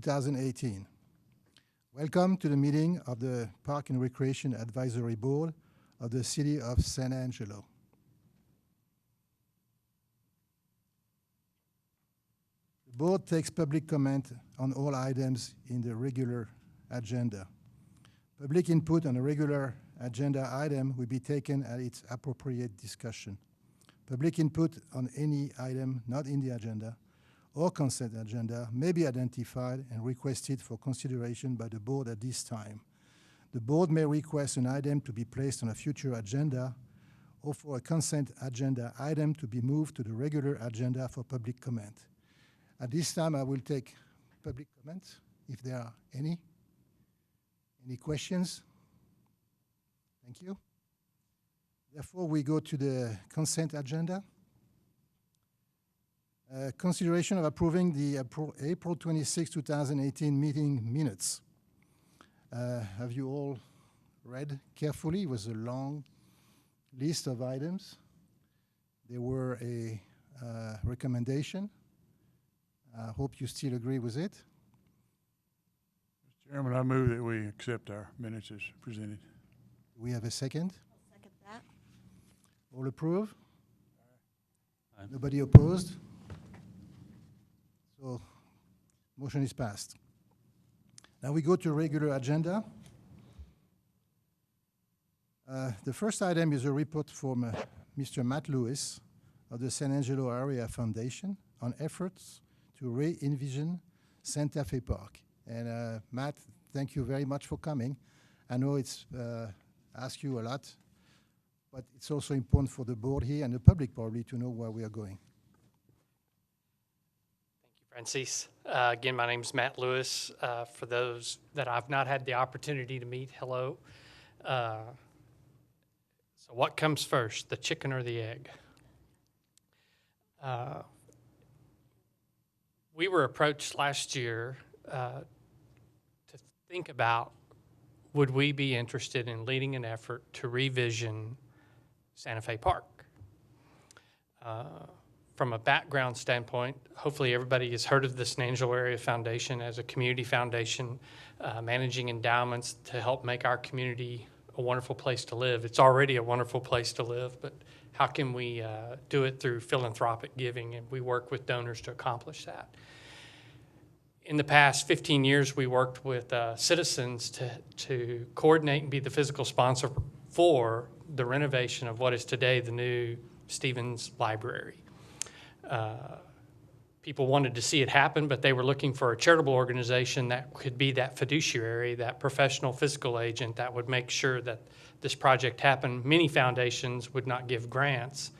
2018. Welcome to the meeting of the Park and Recreation Advisory Board of the City of San Angelo. The board takes public comment on all items in the regular agenda. Public input on a regular agenda item will be taken at its appropriate discussion. Public input on any item not in the agenda or consent agenda may be identified and requested for consideration by the board at this time. The board may request an item to be placed on a future agenda or for a consent agenda item to be moved to the regular agenda for public comment. At this time, I will take public comments, if there are any. Any questions? Thank you. Therefore, we go to the consent agenda. Consideration of approving the April 26, 2018 meeting minutes. Have you all read carefully? It was a long list of items. There were a recommendation. I hope you still agree with it. Mr. Chairman, I move that we accept our minutes as presented. We have a second. I'll second that. All approve? Aye. Nobody opposed? So, motion is passed. Now we go to regular agenda. The first item is a report from Mr. Matt Lewis of the San Angelo Area Foundation on efforts to re-envision Santa Fe Park. And Matt, thank you very much for coming. I know it's asked you a lot, but it's also important for the board here and the public probably to know where we are going. Thank you, Francis. Again, my name is Matt Lewis. For those that I've not had the opportunity to meet, hello. So what comes first, the chicken or the egg? We were approached last year to think about, would we be interested in leading an effort to revision Santa Fe Park? From a background standpoint, hopefully everybody has heard of the San Angelo Area Foundation as a community foundation, managing endowments to help make our community a wonderful place to live. It's already a wonderful place to live, but how can we do it through philanthropic giving? And we work with donors to accomplish that. In the past 15 years, we worked with citizens to coordinate and be the physical sponsor for the renovation of what is today the new Stevens Library. People wanted to see it happen, but they were looking for a charitable organization that could be that fiduciary, that professional fiscal agent that would make sure that this project happened. Many foundations would not give grants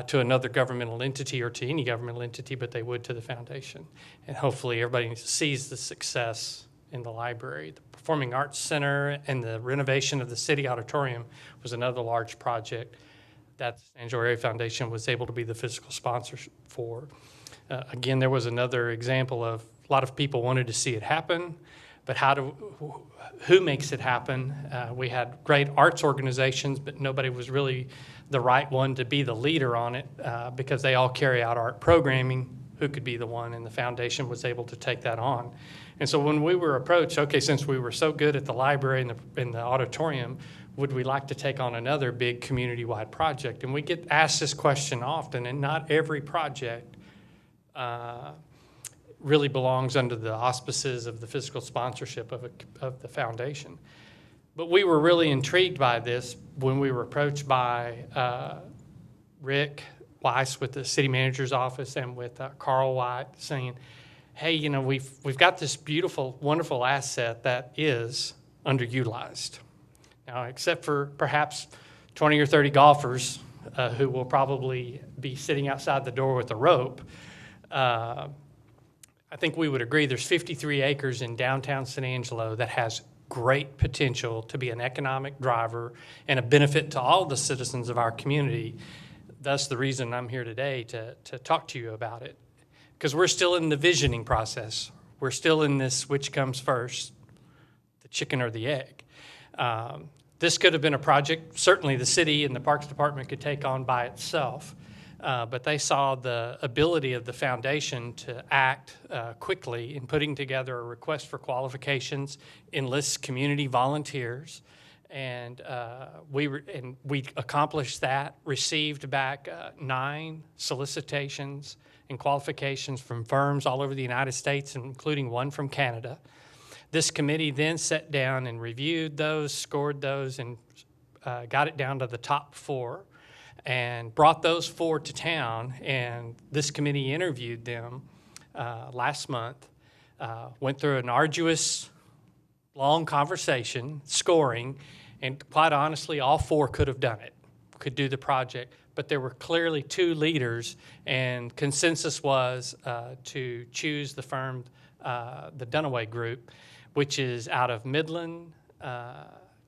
to another governmental entity or to any governmental entity, but they would to the foundation. And hopefully everybody sees the success in the library. The Performing Arts Center and the renovation of the city auditorium was another large project that the San Angelo Area Foundation was able to be the physical sponsor for. Again, there was another example of a lot of people wanted to see it happen, but who makes it happen? We had great arts organizations, but nobody was really the right one to be the leader on it because they all carry out art programming. Who could be the one? And the foundation was able to take that on. And so when we were approached, okay, since we were so good at the library and the auditorium, would we like to take on another big community-wide project? And we get asked this question often, and not every project really belongs under the auspices of the physical sponsorship of the foundation. But we were really intrigued by this when we were approached by Rick Weiss with the city manager's office and with Carl White saying, hey, you know, we've got this beautiful, wonderful asset that is underutilized. Now, except for perhaps 20 or 30 golfers who will probably be sitting outside the door with a rope, I think we would agree there's 53 acres in downtown San Angelo that has great potential to be an economic driver and a benefit to all the citizens of our community. Thus, the reason I'm here today to talk to you about it. Because we're still in the visioning process. We're still in this which comes first, the chicken or the egg. This could have been a project certainly the city and the Parks Department could take on by itself. But they saw the ability of the foundation to act quickly in putting together a request for qualifications, enlist community volunteers, and we accomplished that, received back 9 solicitations and qualifications from firms all over the United States, including one from Canada. This committee then sat down and reviewed those, scored those, and got it down to the top 4 and brought those 4 to town. And this committee interviewed them last month, went through an arduous, long conversation, scoring, and quite honestly, all 4 could have done it, could do the project. But there were clearly 2 leaders, and consensus was to choose the firm, the Dunaway Group, which is out of Midland,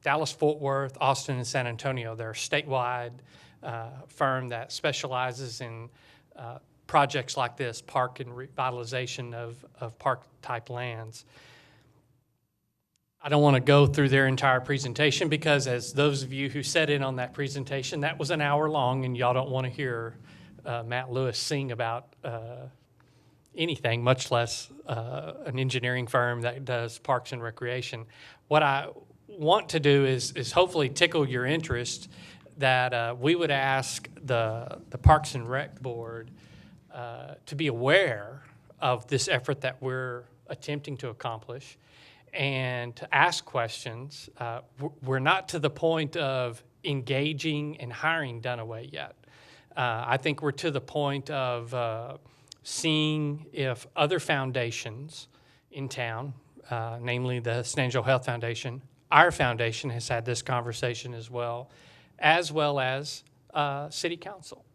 Dallas, Fort Worth, Austin, and San Antonio. They're a statewide firm that specializes in projects like this, park and revitalization of park-type lands. I don't want to go through their entire presentation because, as those of you who sat in on that presentation, that was an hour long, and y'all don't want to hear Matt Lewis sing about anything, much less an engineering firm that does parks and recreation. What I want to do is hopefully tickle your interest that we would ask the Parks and Rec Board to be aware of this effort that we're attempting to accomplish and to ask questions. We're not to the point of engaging and hiring Dunaway yet. I think we're to the point of seeing if other foundations in town, namely the San Angelo Health Foundation, our foundation has had this conversation as well as City Council.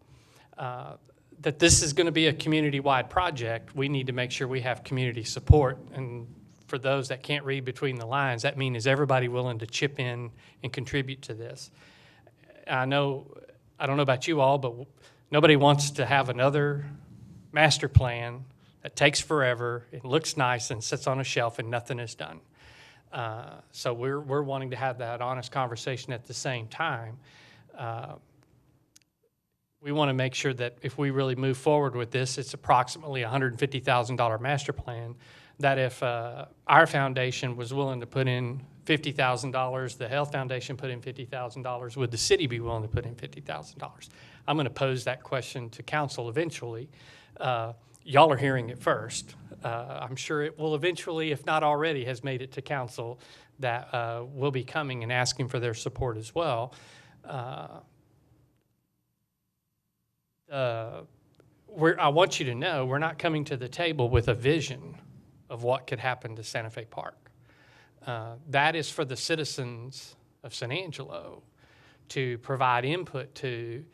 That this is going to be a community-wide project, we need to make sure we have community support. And for those that can't read between the lines, that means is everybody willing to chip in and contribute to this? I don't know about you all, but nobody wants to have another master plan that takes forever, it looks nice and sits on a shelf and nothing is done. So we're wanting to have that honest conversation at the same time. We want to make sure that if we really move forward with this, it's approximately $150,000 master plan, that if our foundation was willing to put in $50,000, the Health Foundation put in $50,000, would the city be willing to put in $50,000? I'm going to pose that question to council eventually. Y'all are hearing it first. I'm sure it will eventually, if not already, has made it to council that will be coming and asking for their support as well. I want you to know we're not coming to the table with a vision of what could happen to Santa Fe Park. That is for the citizens of San Angelo to provide input to,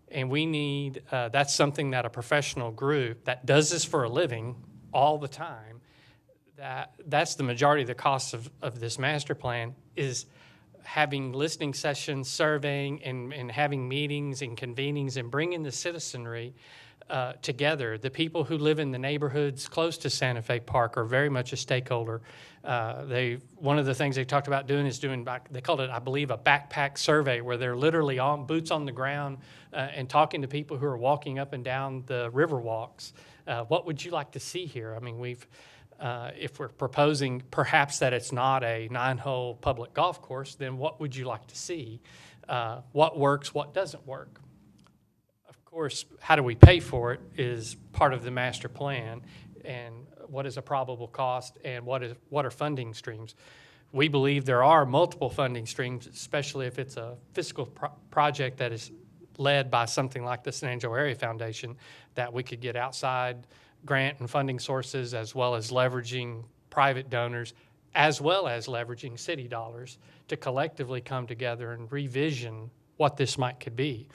and we need, that's something that a professional group that does this for a living all the time, that's the majority of the cost of this master plan, is having listening sessions, surveying, and having meetings and convenings and bringing the citizenry together. The people who live in the neighborhoods close to Santa Fe Park are very much a stakeholder. One of the things they talked about doing is they called it, I believe, a backpack survey, where they're literally on boots on the ground and talking to people who are walking up and down the river walks. What would you like to see here? I mean, if we're proposing perhaps that it's not a 9-hole public golf course, then what would you like to see? What works, what doesn't work? Of course, how do we pay for it is part of the master plan, and what is a probable cost, and what are funding streams. We believe there are multiple funding streams, especially if it's a fiscal project that is led by something like the San Angelo Area Foundation, that we could get outside grant and funding sources, as well as leveraging private donors, as well as leveraging city dollars to collectively come together and revision what this could be.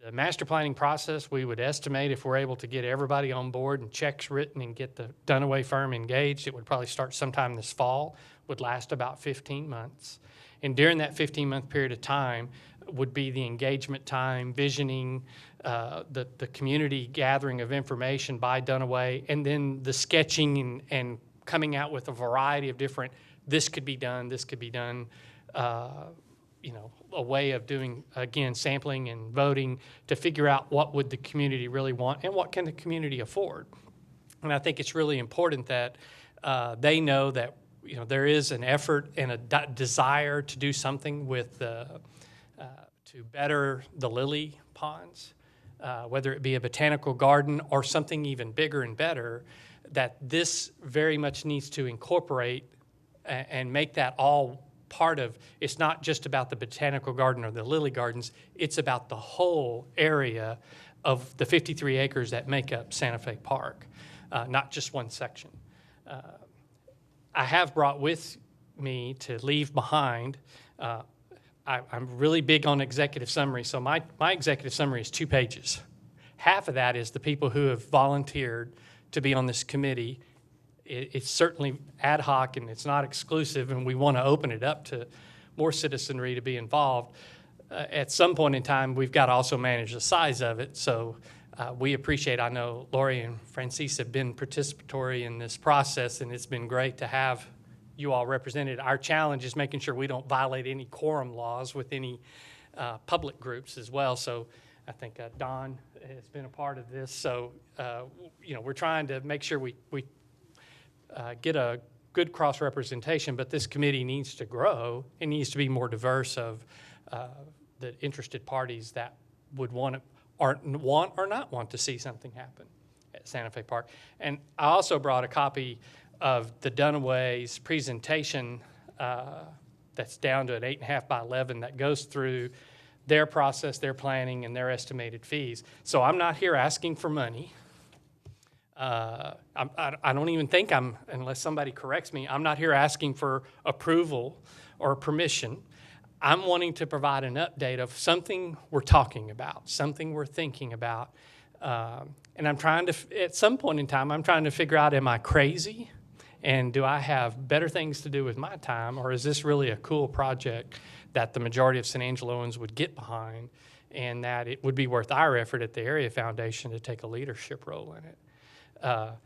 The master planning process, we would estimate, if we're able to get everybody on board and checks written and get the Dunaway firm engaged, it would probably start sometime this fall, would last about 15 months. And during that 15-month period of time would be the engagement time, visioning, the community gathering of information by Dunaway, and then the sketching and coming out with a variety of different, this could be done a way of doing, again, sampling and voting to figure out what would the community really want and what can the community afford. And I think it's really important that they know that there is an effort and a desire to do something with to better the lily ponds, whether it be a botanical garden or something even bigger and better, that this very much needs to incorporate and make that all part of. It's not just about the botanical garden or the lily gardens, it's about the whole area of the 53 acres that make up Santa Fe Park, not just one section. I have brought with me to leave behind, I'm really big on executive summary, so my executive summary is 2 pages. Half of that is the people who have volunteered to be on this committee. It's certainly ad hoc and it's not exclusive, and we want to open it up to more citizenry to be involved. At some point in time, we've got to also manage the size of it, so we appreciate, I know Lori and Francis have been participatory in this process, and it's been great to have you all represented. Our challenge is making sure we don't violate any quorum laws with any public groups as well. So I think Don has been a part of this. So, we're trying to make sure we get a good cross-representation, but this committee needs to grow. It needs to be more diverse of the interested parties that would want or not want to see something happen at Santa Fe Park. And I also brought a copy of the Dunaway's presentation that's down to an 8.5 by 11 that goes through their process, their planning, and their estimated fees. So I'm not here asking for money. I don't even think unless somebody corrects me, I'm not here asking for approval or permission. I'm wanting to provide an update of something we're talking about, something we're thinking about. And I'm trying to, at some point in time, I'm trying to figure out, am I crazy? And do I have better things to do with my time? Or is this really a cool project that the majority of San Angeloans would get behind, and that it would be worth our effort at the Area Foundation to take a leadership role in it?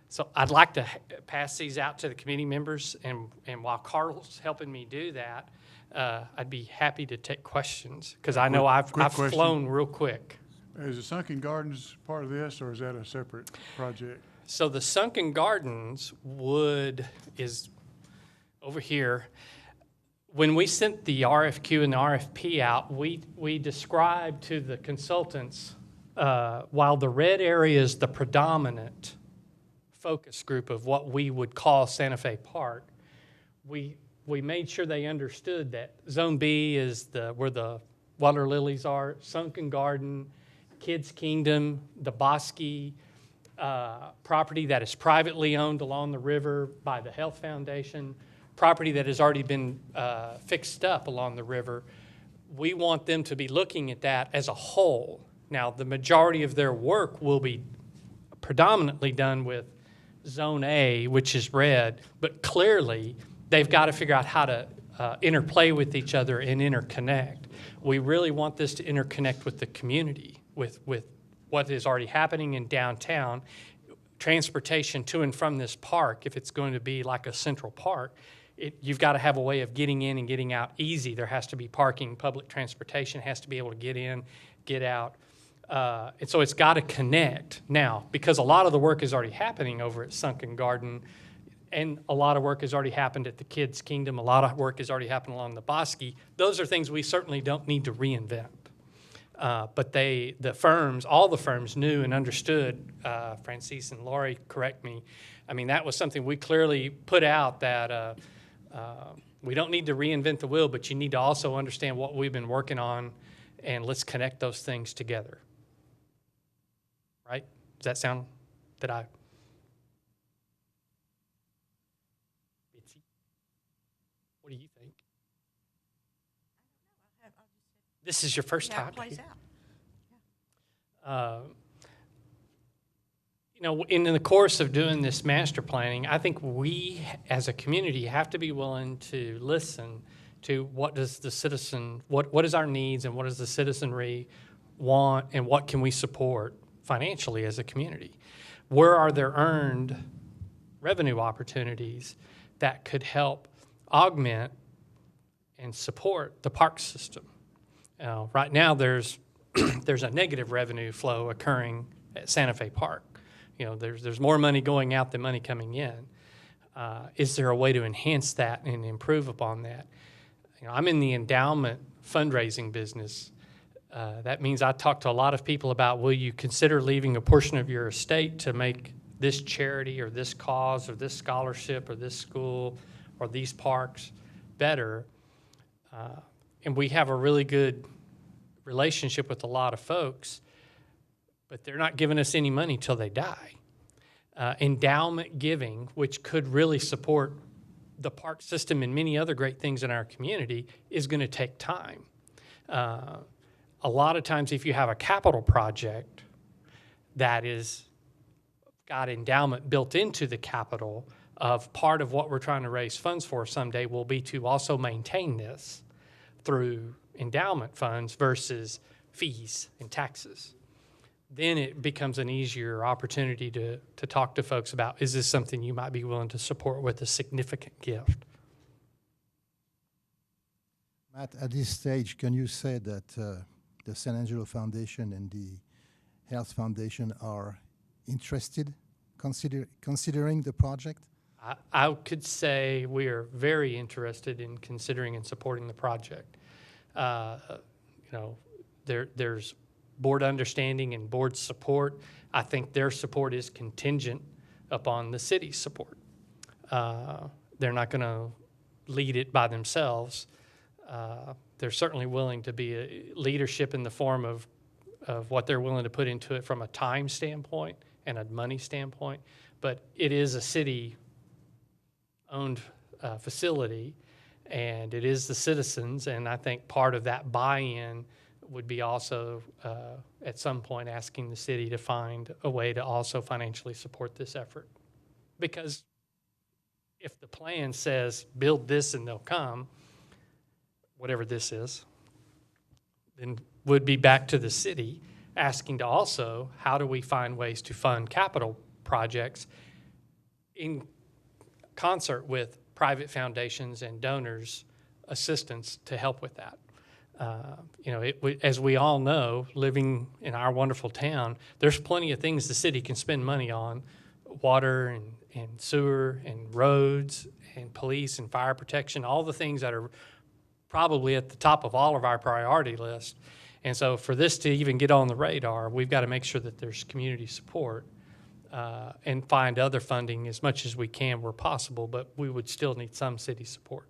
So I'd like to pass these out to the committee members, and while Carl's helping me do that, I'd be happy to take questions, because I know I've flown real quick. Is the Sunken Gardens part of this, or is that a separate project? So the Sunken Gardens is over here. When we sent the RFQ and the RFP out, we described to the consultants, while the red area is the predominant focus group of what we would call Santa Fe Park, we made sure they understood that Zone B is where the water lilies are, Sunken Garden, Kids Kingdom, the Bosque property that is privately owned along the river by the Health Foundation, property that has already been fixed up along the river. We want them to be looking at that as a whole. Now, the majority of their work will be predominantly done with Zone A, which is red, but clearly they've got to figure out how to interplay with each other and interconnect. We really want this to interconnect with the community, with what is already happening in downtown. Transportation to and from this park, if it's going to be like a central park, you've got to have a way of getting in and getting out easy. There has to be parking. Public transportation has to be able to get in, get out. And so it's got to connect. Now, because a lot of the work is already happening over at Sunken Garden, and a lot of work has already happened at the Kids Kingdom, a lot of work has already happened along the Bosque, those are things we certainly don't need to reinvent. But all the firms knew and understood, Francis and Lori, correct me, I mean, that was something we clearly put out, that we don't need to reinvent the wheel, but you need to also understand what we've been working on, and let's connect those things together. Right? Does that sound, what do you think? This is your first time. It plays out. In the course of doing this master planning, I think we as a community have to be willing to listen to what is our needs, and what does the citizenry want, and what can we support financially as a community. Where are there earned revenue opportunities that could help augment and support the park system. Right now, there's there's a negative revenue flow occurring at Santa Fe Park. There's more money going out than money coming in. Is there a way to enhance that and improve upon that? I'm in the endowment fundraising business. That means I talk to a lot of people about, will you consider leaving a portion of your estate to make this charity or this cause or this scholarship or this school or these parks better? And we have a really good relationship with a lot of folks, but they're not giving us any money till they die. Endowment giving, which could really support the park system and many other great things in our community, is going to take time. A lot of times, if you have a capital project that is got endowment built into the capital, of part of what we're trying to raise funds for someday will be to also maintain this through endowment funds versus fees and taxes. Then it becomes an easier opportunity to talk to folks about, is this something you might be willing to support with a significant gift? Matt, at this stage, can you say that the San Angelo Foundation and the Health Foundation are interested, considering the project? I could say we are very interested in considering and supporting the project. There's board understanding and board support. I think their support is contingent upon the city's support. They're not going to lead it by themselves. They're certainly willing to be a leadership in the form of what they're willing to put into it from a time standpoint and a money standpoint, but it is a city-owned facility, and it is the citizens, and I think part of that buy-in would be also at some point asking the city to find a way to also financially support this effort. Because if the plan says build this and they'll come, whatever this is, then would be back to the city asking to also, how do we find ways to fund capital projects in concert with private foundations and donors' assistance to help with that. As we all know, living in our wonderful town, there's plenty of things the city can spend money on, water and sewer and roads and police and fire protection, all the things that are probably at the top of all of our priority list. And so for this to even get on the radar, we've got to make sure that there's community support and find other funding as much as we can where possible, but we would still need some city support.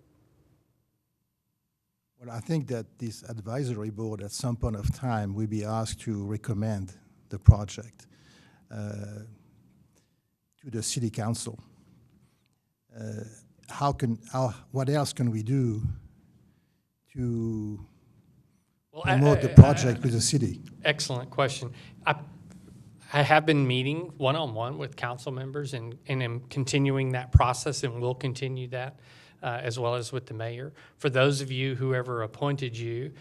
Well, I think that this advisory board at some point of time will be asked to recommend the project to the city council. What else can we do to promote the project with the city? Excellent question. I have been meeting one-on-one with council members and am continuing that process, and will continue that as well as with the mayor. For those of you, whoever appointed you,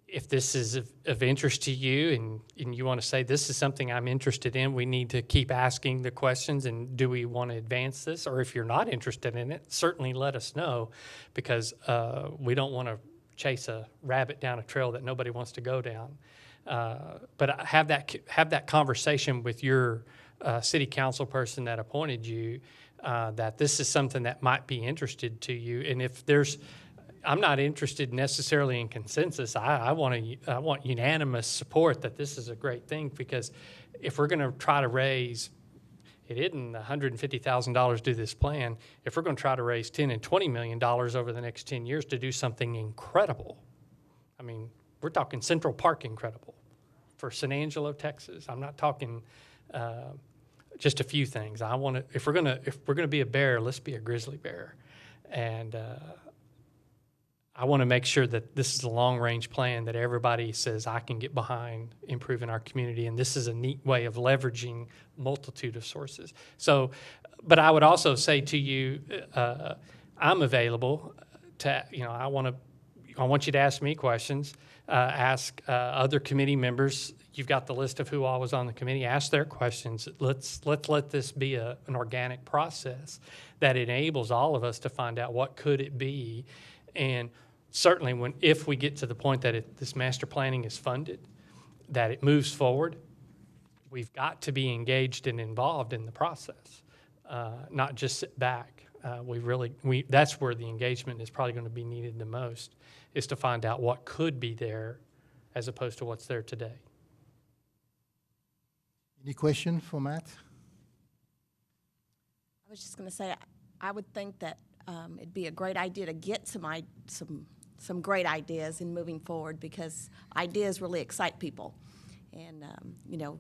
if this is of interest to you and you want to say, this is something I'm interested in, we need to keep asking the questions, and do we want to advance this? Or if you're not interested in it, certainly let us know, because we don't want to chase a rabbit down a trail that nobody wants to go down. But have that conversation with your city council person that appointed you, that this is something that might be interested to you. And if I'm not interested necessarily in consensus. I want unanimous support that this is a great thing, because if we're going to try to raise, it isn't $150,000 to do this plan. If we're going to try to raise $10 and $20 million over the next 10 years to do something incredible, I mean, we're talking Central Park incredible for San Angelo, Texas. I'm not talking just a few things. If we're gonna be a bear, let's be a grizzly bear, and I want to make sure that this is a long-range plan that everybody says I can get behind improving our community, and this is a neat way of leveraging multitude of sources. So, but I would also say to you, I'm available to, I want you to ask me questions, ask other committee members, you've got the list of who all was on the committee. Ask their questions. Let's let this be an organic process that enables all of us to find out what could it be. And certainly if we get to the point that this master planning is funded, that it moves forward, we've got to be engaged and involved in the process, not just sit back. That's where the engagement is probably going to be needed the most, is to find out what could be there as opposed to what's there today. Any question for Matt? I was just going to say, I would think that it'd be a great idea to get some great ideas in moving forward, because ideas really excite people. And, you know,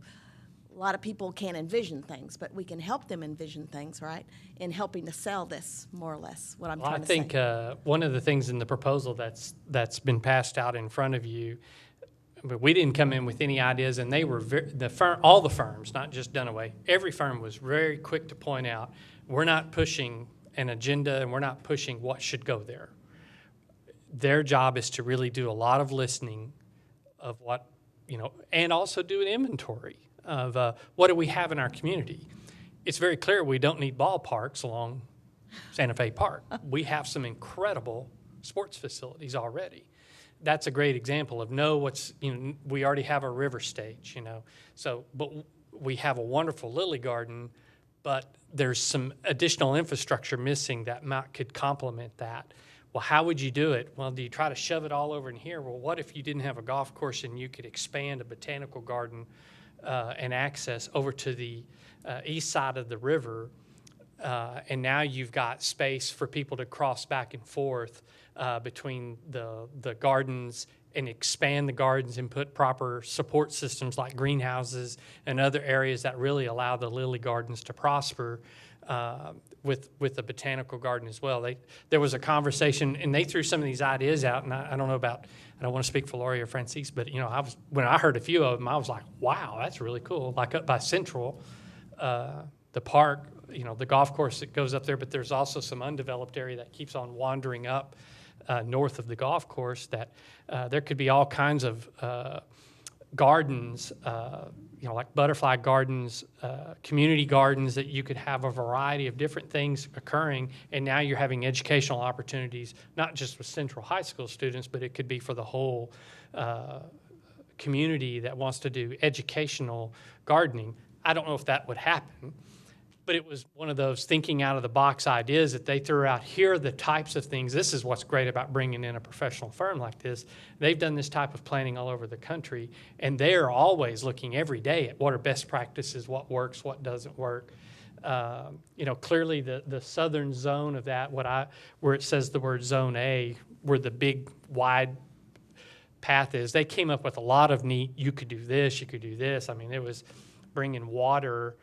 a lot of people can't envision things, but we can help them envision things, right, in helping to sell this, more or less, what I'm trying to say. I think one of the things in the proposal that's been passed out in front of you, but we didn't come in with any ideas, and they were all the firms, not just Dunaway, every firm was very quick to point out, we're not pushing an agenda and we're not pushing what should go there. Their job is to really do a lot of listening of what, you know, and also do an inventory of what do we have in our community. It's very clear we don't need ballparks along Santa Fe Park. We have some incredible sports facilities already. That's a great example of we already have a river stage, you know. So, but we have a wonderful lily garden, but there's some additional infrastructure missing that could complement that. Well, how would you do it? Well, do you try to shove it all over in here? Well, what if you didn't have a golf course and you could expand a botanical garden and access over to the east side of the river, and now you've got space for people to cross back and forth between the gardens, and expand the gardens and put proper support systems like greenhouses and other areas that really allow the lily gardens to prosper with the botanical garden as well. There was a conversation, and they threw some of these ideas out, and I don't know about, I don't want to speak for Lori or Francis, but you know, when I heard a few of them, I was like, wow, that's really cool. Like up by Central, the park, you know, the golf course that goes up there, but there's also some undeveloped area that keeps on wandering up north of the golf course that there could be all kinds of gardens, you know, like butterfly gardens, community gardens, that you could have a variety of different things occurring. And now you're having educational opportunities, not just with Central High School students, but it could be for the whole community that wants to do educational gardening. I don't know if that would happen, but it was one of those thinking out of the box ideas that they threw out. Here are the types of things. This is what's great about bringing in a professional firm like this. They've done this type of planning all over the country, and they are always looking every day at what are best practices, what works, what doesn't work. You know, clearly the southern zone of that, where it says the word Zone A, where the big wide path is, they came up with a lot of neat, you could do this, you could do this. I mean, it was bringing water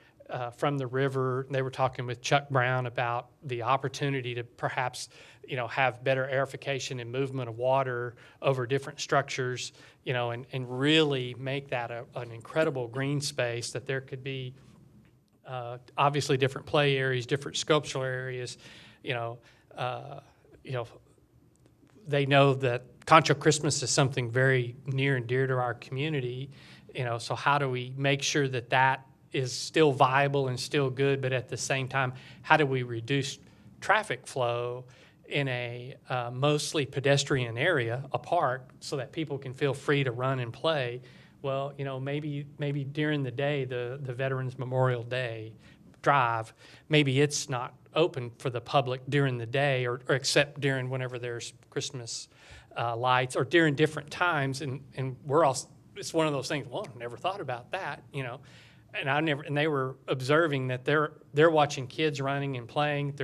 from the river. They were talking with Chuck Brown about the opportunity to perhaps, you know, have better aerification and movement of water over different structures, you know, and really make that an incredible green space, that there could be obviously different play areas, different sculptural areas, you know, they know that Concho Christmas is something very near and dear to our community, you know, so how do we make sure that that is still viable and still good, but at the same time, how do we reduce traffic flow in a mostly pedestrian area, a park, so that people can feel free to run and play? Well, you know, maybe during the day, the Veterans Memorial Day drive, maybe it's not open for the public during the day, or except during whenever there's Christmas lights, or during different times, and it's one of those things, well, I never thought about that, you know. And they were observing that they're watching kids running and playing.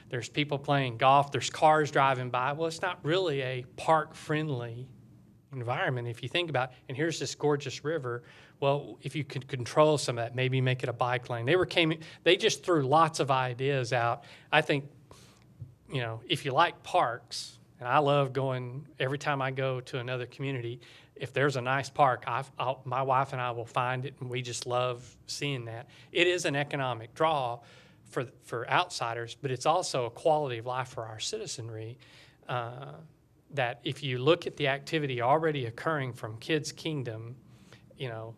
There's people playing golf. There's cars driving by. Well, it's not really a park-friendly environment if you think about it. And here's this gorgeous river. Well, if you could control some of that, maybe make it a bike lane. They just threw lots of ideas out. I think, you know, if you like parks, and I love going every time I go to another community, if there's a nice park, my wife and I will find it, and we just love seeing that. It is an economic draw for outsiders, but it's also a quality of life for our citizenry, that if you look at the activity already occurring from Kids Kingdom, you know,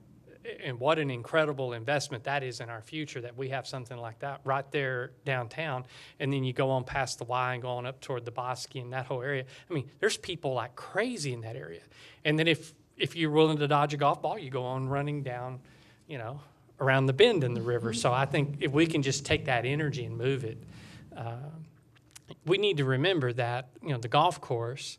and what an incredible investment that is in our future, that we have something like that right there downtown. And then you go on past the Y and go on up toward the Bosque and that whole area. I mean, there's people like crazy in that area. And then if you're willing to dodge a golf ball, you go on running down, you know, around the bend in the river. So I think if we can just take that energy and move it, we need to remember that, you know, the golf course,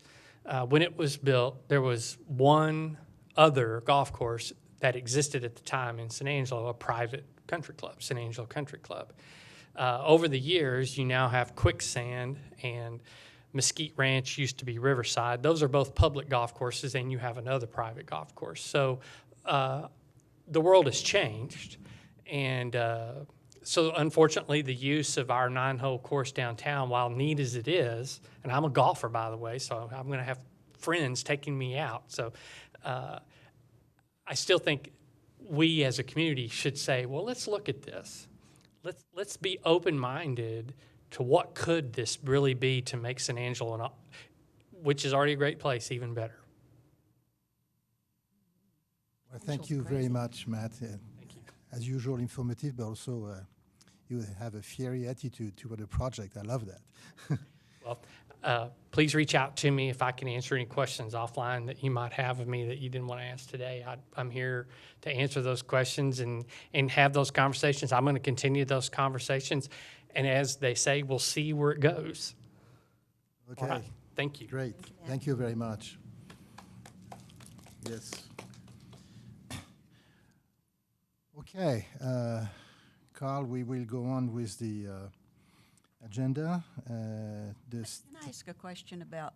when it was built, there was one other golf course that existed at the time in San Angelo, a private country club, San Angelo Country Club. Over the years, you now have Quicksand and Mesquite Ranch used to be Riverside. Those are both public golf courses, and you have another private golf course. So the world has changed, and so unfortunately, the use of our 9-hole course downtown, while neat as it is, and I'm a golfer, by the way, so I'm going to have friends taking me out. So I still think we as a community should say, well, let's look at this. Let's be open-minded to what could this really be to make San Angelo, which is already a great place, even better. Well, thank you very much, Matt. Thank you. As usual, informative, but also you have a fiery attitude toward the project. I love that. Well, please reach out to me if I can answer any questions offline that you might have of me that you didn't want to ask today. I'm here to answer those questions and have those conversations. I'm going to continue those conversations. And as they say, we'll see where it goes. Okay. All right. Thank you. Great. Thank you very much. Yes. Okay. Carl, we will go on with the agenda. Can I ask a question about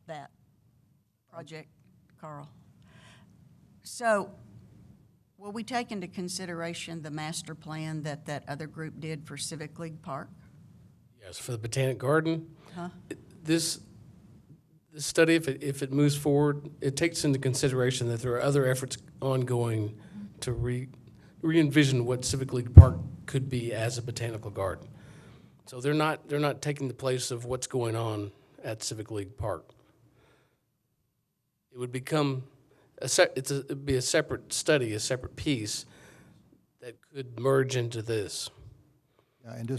that project, Carl? So, will we take into consideration the master plan that other group did for Civic League Park? Yes, for the Botanic Garden. Huh? This study, if it moves forward, it takes into consideration that there are other efforts ongoing to re-envision what Civic League Park could be as a botanical garden. So they're not taking the place of what's going on at Civic League Park. It would become it'd be a separate study, a separate piece that could merge into this. And the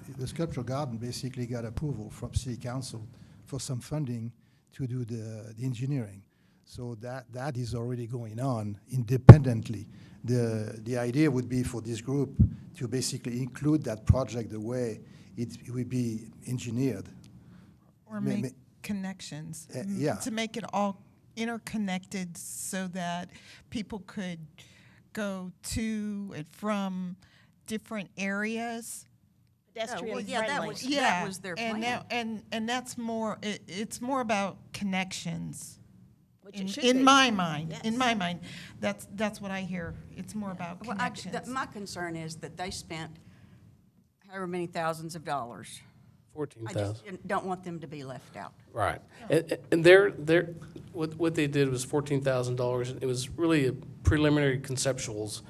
And the sculptural garden basically got approval from City Council for some funding to do the engineering. So that is already going on independently. The idea would be for this group to basically include that project the way it would be engineered. Or make connections. Yeah. To make it all interconnected so that people could go to and from different areas. Pedestrian that friendly. was Yeah, that was their and plan. and that's more. It's more about connections. Which it should In be. my mind, Yes. in my mind, that's what I hear. It's more about Well, connections. my concern is that they spent however many thousands of dollars. I 14,000. just don't want them to be left out. Right. And they're what they did was $14,000. It was really a preliminary conceptuals,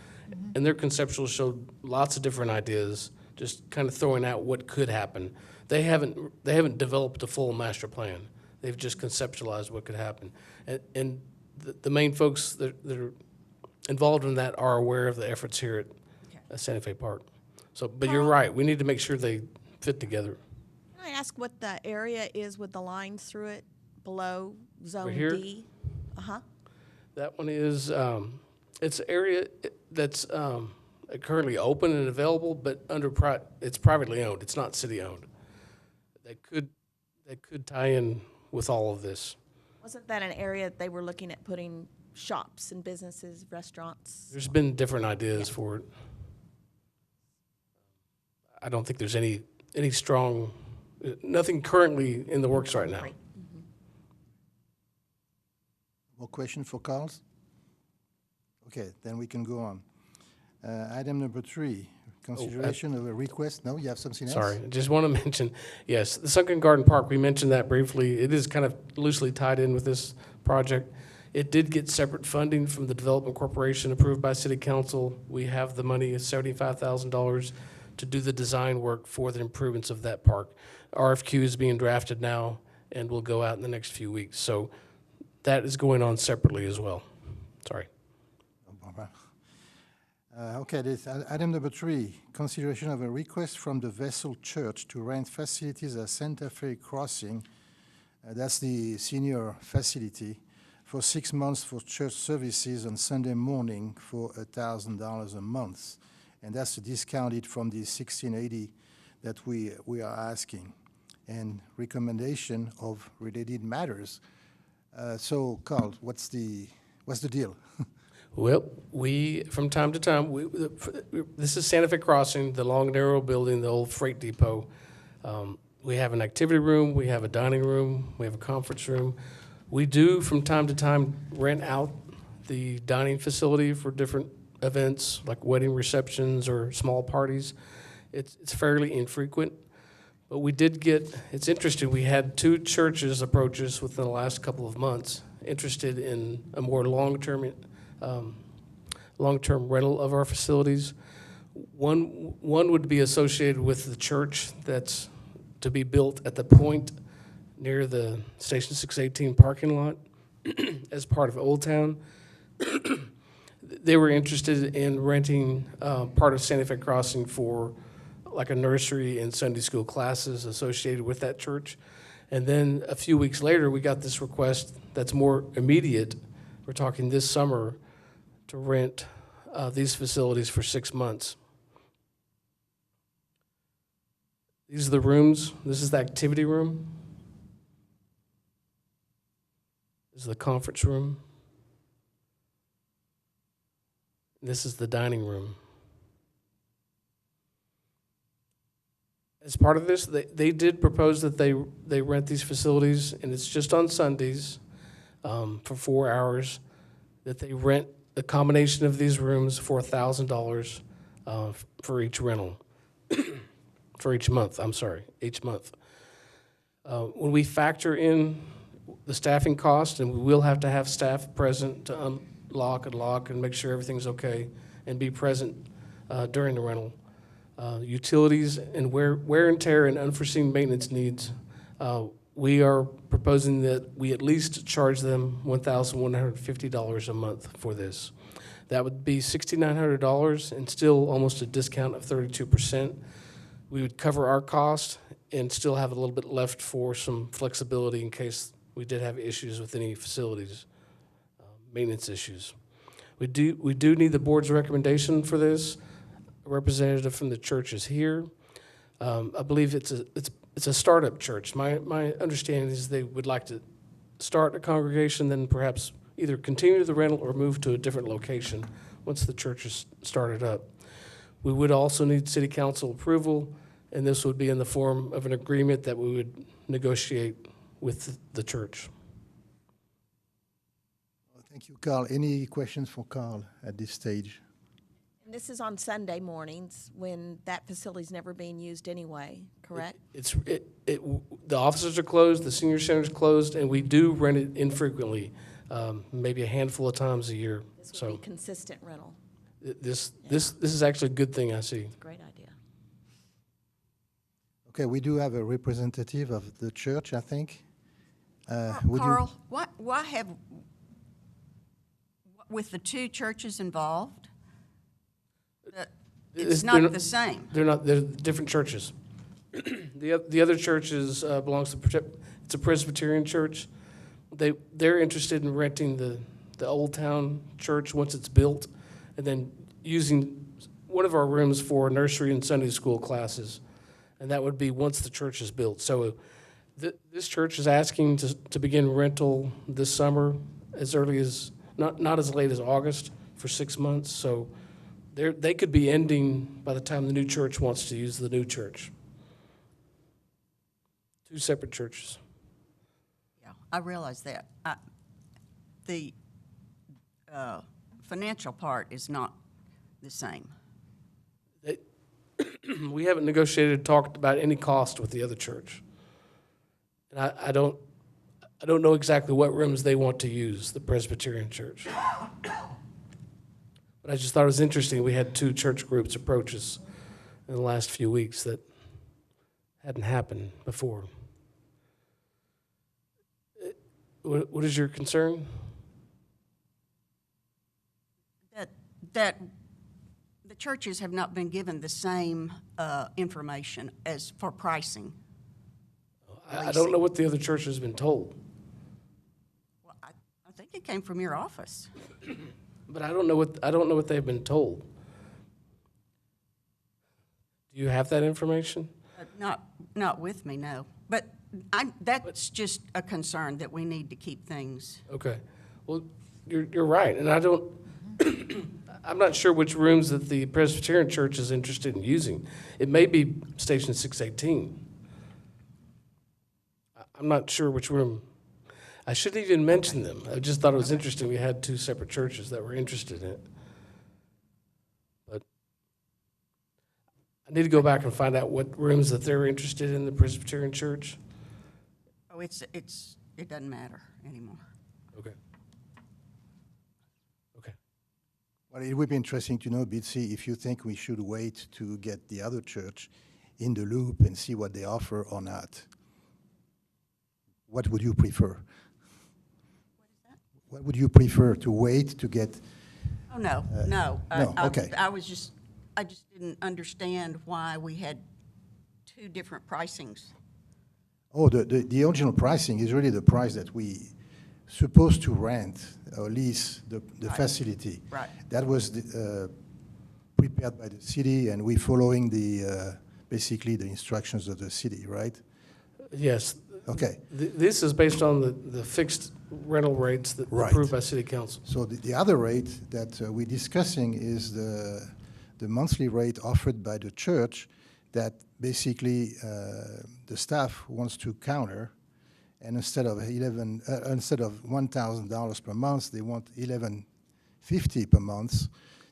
and their conceptuals showed lots of different ideas, just kind of throwing out what could happen. They haven't developed a full master plan. They've just conceptualized what could happen. And the main folks that are involved in that are aware of the efforts here at Santa Fe Park. So, but you're right. We need to make sure they fit together. Can I ask what the area is with the lines through it below Zone here? D? Uh-huh. That one is, it's an area that's currently open and available, but it's privately owned. It's not city-owned. That could tie in with all of this. Wasn't that an area that they were looking at putting shops and businesses, restaurants? There's been different ideas for it. I don't think there's any strong, nothing currently in the works right now. Right. More questions for Carl? Okay, then we can go on. Item number 3, consideration of a request. No, you have something else? Sorry, I just want to mention, yes, the Sunken Garden Park, we mentioned that briefly. It is kind of loosely tied in with this project. It did get separate funding from the Development Corporation approved by City Council. We have the money, $75,000, to do the design work for the improvements of that park. RFQ is being drafted now and will go out in the next few weeks. So that is going on separately as well. Sorry. Okay, this, item number 3, consideration of a request from the Vessel Church to rent facilities at Santa Fe Crossing, that's the senior facility, for 6 months for church services on Sunday morning for $1,000 a month. And that's discounted from the $1,680 that we are asking. And recommendation of related matters. So, Carl, what's the deal? Well, we, from time to time, this is Santa Fe Crossing, the long, narrow building, the old freight depot. We have an activity room, we have a dining room, we have a conference room. We do, from time to time, rent out the dining facility for different events, like wedding receptions or small parties. It's fairly infrequent, but we did get, it's interesting, we had 2 churches approach us within the last couple of months, interested in a more long-term rental of our facilities. One would be associated with the church that's to be built at the point near the Station 618 parking lot as part of Old Town. They were interested in renting part of Santa Fe Crossing for like a nursery and Sunday school classes associated with that church. And then a few weeks later, we got this request that's more immediate. We're talking this summer to rent these facilities for 6 months. These are the rooms. This is the activity room. This is the conference room. This is the dining room. As part of this, they did propose that they rent these facilities, and it's just on Sundays for 4 hours, that they rent a combination of these rooms for $1,000 for each rental, for each month, each month. When we factor in the staffing cost, and we will have to have staff present to unlock and lock and make sure everything's okay, and be present during the rental. Utilities and wear and tear and unforeseen maintenance needs, we are proposing that we at least charge them $1,150 a month for this. That would be $6,900 and still almost a discount of 32%. We would cover our cost and still have a little bit left for some flexibility in case we did have issues with any facilities, maintenance issues. We do need the board's recommendation for this. A representative from the church is here. I believe it's a startup church. My understanding is they would like to start a congregation, then perhaps either continue the rental or move to a different location once the church is started up. We would also need city council approval, and this would be in the form of an agreement that we would negotiate with the church. Well, thank you, Carl. Any questions for Carl at this stage? And this is on Sunday mornings when that facility's never being used anyway, correct? The offices are closed, the senior center's closed, and we do rent it infrequently, maybe a handful of times a year. This would be consistent rental. This is actually a good thing, I see. Great idea. Okay, we do have a representative of the church, I think. Carl, why have, with the 2 churches involved, it's not the same? They're different churches. The other churches belongs to, it's a Presbyterian church. They're interested in renting the Old Town church once it's built, and then using one of our rooms for nursery and Sunday school classes, and that would be once the church is built. So this church is asking to begin rental this summer as early as, not as late as August, for 6 months. So they could be ending by the time the new church wants to use the new church. 2 separate churches. Yeah, I realize that. The financial part is not the same. We haven't negotiated, talked about any cost with the other church. And I don't know exactly what rooms they want to use, the Presbyterian church. But I just thought it was interesting. We had 2 church groups approach us in the last few weeks that hadn't happened before. What is your concern? That churches have not been given the same information as for pricing. I don't know what the other church has been told, Well, I think it came from your office. but I don't know what they've been told. Do you have that information? Not with me, no. But that's just a concern that we need to keep things. Okay. Well, you're right, and I don't. I'm not sure which rooms that the Presbyterian Church is interested in using. It may be Station 618. I'm not sure which room. I shouldn't even mention them. I just thought it was interesting. We had two separate churches that were interested in it. But I need to go back and find out what rooms that they're interested in the Presbyterian Church. Oh, it doesn't matter anymore. Okay. Okay. Well, it would be interesting to know, Bitsy, if you think we should wait to get the other church in the loop and see what they offer or not. What would you prefer? What is that? What would you prefer, to wait to get? Oh, no. no, okay. I just didn't understand why we had two different pricings. Oh, the original pricing is really the price that we supposed to rent or lease the Right. facility. Right. That was prepared by the city, and we following basically the instructions of the city, right? Yes. Okay. This is based on the fixed rental rates that Right. approved by City Council. So the other rate that we're discussing is the monthly rate offered by the church that basically the staff wants to counter, and instead of $1,000 per month, they want $1,150 per month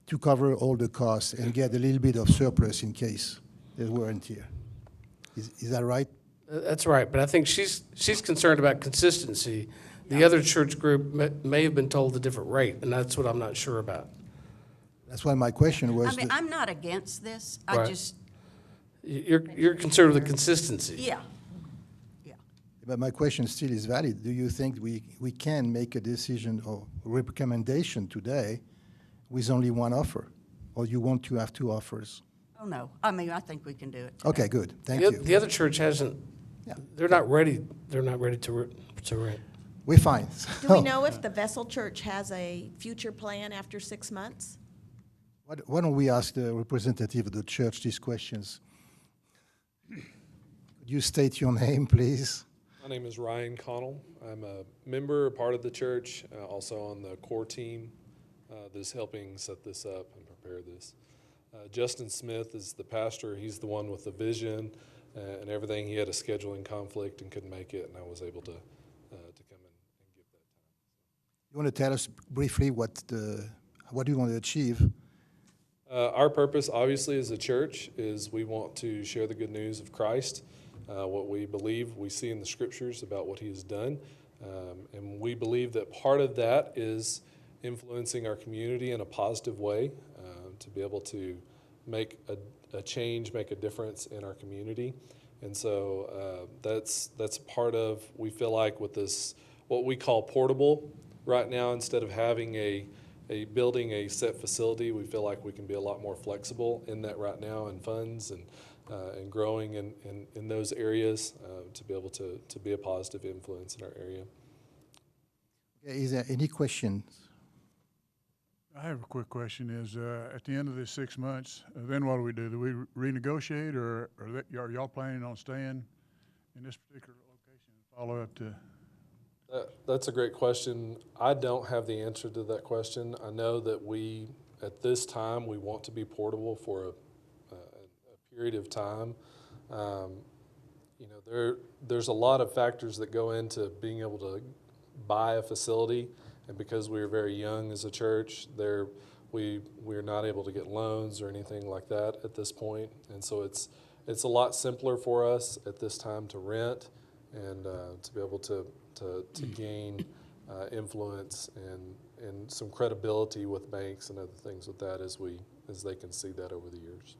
to cover all the costs and get a little bit of surplus in case they weren't here. Is that right? That's right, but I think she's concerned about consistency. The other church group may have been told a different rate, and that's what I'm not sure about. That's why my question was. I mean, I'm not against this. Right. I just, You're concerned with the consistency. yeah. But my question still is valid. Do you think we can make a decision or recommendation today with only one offer? Or you want to have two offers? Oh, no. I mean, I think we can do it. Okay, good. Thank The you. the other church hasn't, Yeah. they're not ready to rent. We're fine. Do we know if the Vessel Church has a future plan after 6 months? Why don't we ask the representative of the church these questions? Could you state your name, please? My name is Ryan Connell. I'm a member, a part of the church, also on the core team that is helping set this up and prepare this. Justin Smith is the pastor. He's the one with the vision and everything. He had a scheduling conflict and couldn't make it, and I was able to come in and give that time. You want to tell us briefly what do you want to achieve? Our purpose, obviously, as a church, is we want to share the good news of Christ, what we believe we see in the Scriptures about what He has done. And we believe that part of that is influencing our community in a positive way, to be able to make a change, make a difference in our community. And so that's part of, we feel like with this, what we call portable right now, instead of having building a set facility, we feel like we can be a lot more flexible in that right now, in funds and growing in those areas to be able to be a positive influence in our area. Okay, is there any questions? I have a quick question. Is at the end of this 6 months, then what do we do? Do we renegotiate, or are y'all planning on staying in this particular location and follow up to? That's a great question. I don't have the answer to that question. I know that at this time, we want to be portable for a period of time. There's a lot of factors that go into being able to buy a facility, and because we are very young as a church, we're not able to get loans or anything like that at this point, and so it's a lot simpler for us at this time to rent and to be able to gain influence and some credibility with banks and other things with that as they can see that over the years.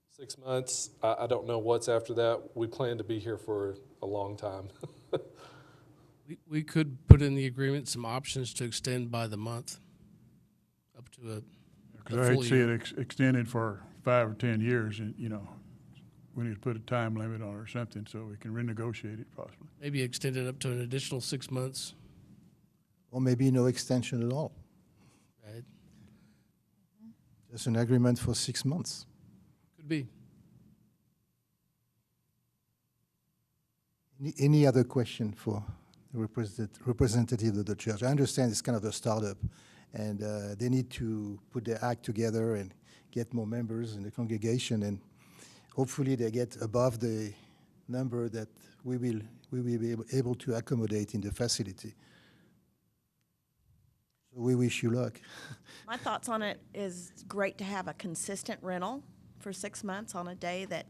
So 6 months, I don't know what's after that. We plan to be here for a long time. We could put in the agreement some options to extend by the month, up to because a I hate full to see year. it extended for 5 or 10 years, and, we need to put a time limit on it or something so we can renegotiate it possibly. Maybe extend it up to an additional 6 months, Or maybe no extension at all. right? Just an agreement for 6 months. Could be. Any other question for the representative of the church? I understand it's kind of a startup, and they need to put their act together and get more members in the congregation, and hopefully they get above the number that we will be able to accommodate in the facility. So we wish you luck. My thoughts on it is great to have a consistent rental for 6 months on a day that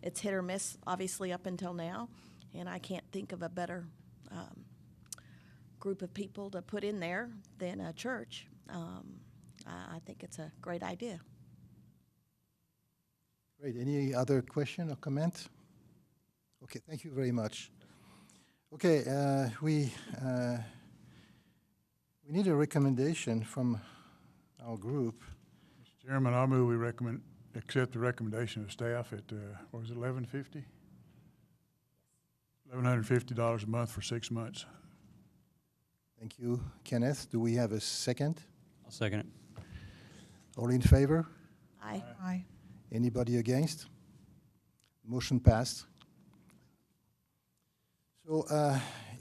it's hit or miss, obviously, up until now. And I can't think of a better group of people to put in there than a church. I think it's a great idea. Great. Any other question or comment? Okay, thank you very much. Okay, we need a recommendation from our group. Mr. Chairman, I move we accept the recommendation of staff at, what was it, $1,150? $1,150 a month for 6 months. Thank you, Kenneth. Do we have a second? I'll second it. All in favor? Aye. Aye. Anybody against? Motion passed. So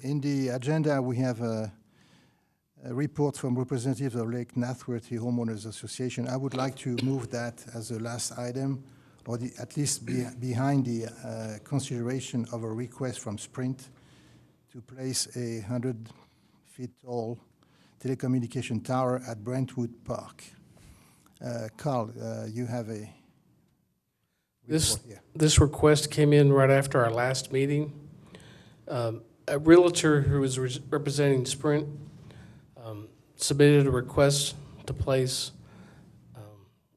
in the agenda, we have a report from representatives of Lake Nathworthy Homeowners Association. I would like to move that as the last item, or at least behind the consideration of a request from Sprint to place a 100-feet-tall telecommunication tower at Brentwood Park. Carl, you have a report here. This request came in right after our last meeting. A realtor who was representing Sprint submitted a request to place.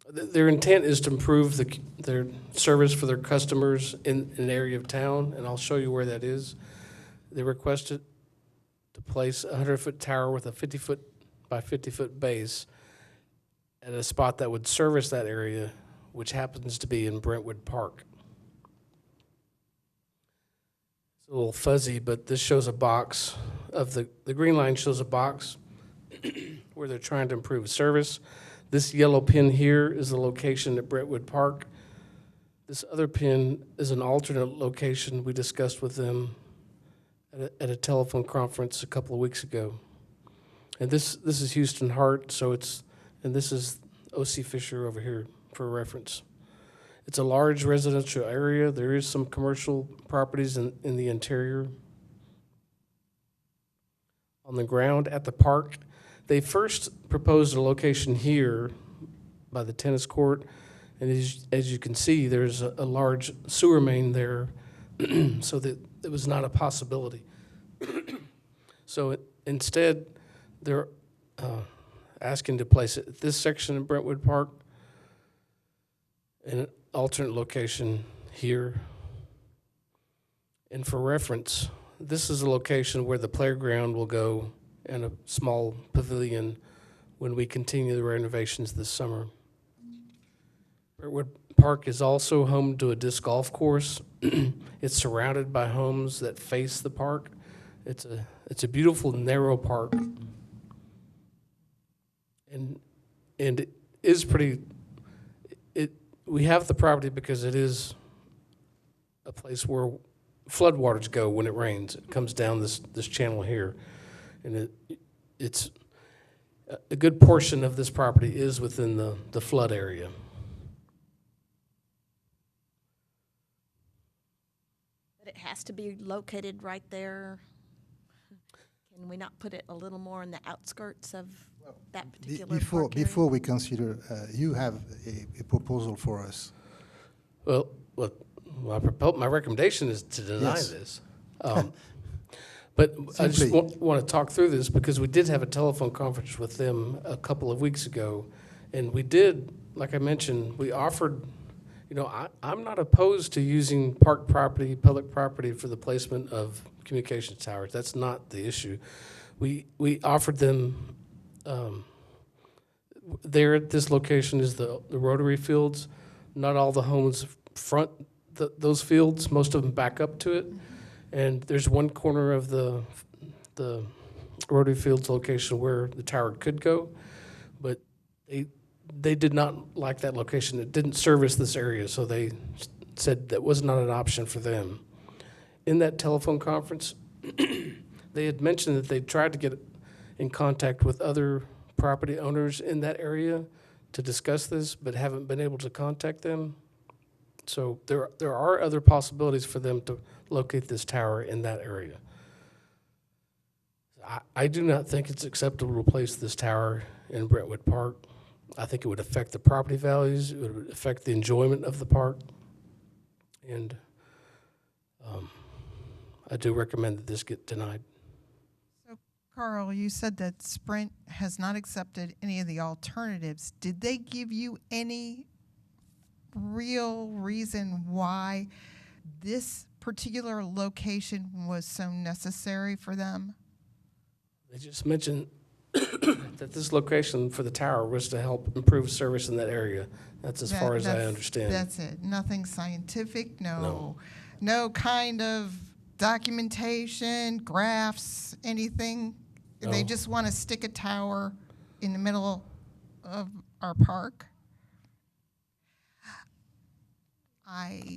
Their intent is to improve their service for their customers in an area of town, and I'll show you where that is. They requested to place a 100-foot tower with a 50-foot by 50-foot base at a spot that would service that area, which happens to be in Brentwood Park. It's a little fuzzy, but this shows a box of the green line shows a box where they're trying to improve service. This yellow pin here is the location at Brentwood Park. This other pin is an alternate location we discussed with them at a telephone conference a couple of weeks ago. And this is Houston Hart, and this is O.C. Fisher over here for reference. It's a large residential area. There is some commercial properties in the interior. On the ground at the park, they first proposed a location here by the tennis court, and as you can see, there's a large sewer main there, so that it was not a possibility. So instead, they're asking to place it at this section of Brentwood Park, in an alternate location here. And for reference, this is a location where the playground will go and a small pavilion when we continue the renovations this summer. Brentwood Park is also home to a disc golf course. It's surrounded by homes that face the park. It's a beautiful, narrow park. And it is we have the property because it is a place where floodwaters go when it rains. It comes down this channel here. And it's a good portion of this property is within the flood area. But it has to be located right there. Can we not put it a little more in the outskirts of that particular park area? Before we consider, you have a proposal for us. Well, my recommendation is to deny Yes. this. But I just Simply. want to talk through this because we did have a telephone conference with them a couple of weeks ago. And we did, like I mentioned, we offered, I'm not opposed to using park property, public property for the placement of communications towers. That's not the issue. We offered them There at this location is the rotary fields. Not all the homes front those fields. Most of them back up to it. And there's one corner of the rotary fields location where the tower could go, but they did not like that location. It didn't service this area, so they said that was not an option for them. In that telephone conference, they had mentioned that they tried to get in contact with other property owners in that area to discuss this, but haven't been able to contact them. So there are other possibilities for them to locate this tower in that area. I do not think it's acceptable to place this tower in Brentwood Park. I think it would affect the property values, it would affect the enjoyment of the park, and I do recommend that this get denied. So, Carl, you said that Sprint has not accepted any of the alternatives. Did they give you any real reason why this particular location was so necessary for them? They just mentioned that this location for the tower was to help improve service in that area. That's as far as I understand. That's it. Nothing scientific, no kind of documentation, graphs, anything. No. They just want to stick a tower in the middle of our park.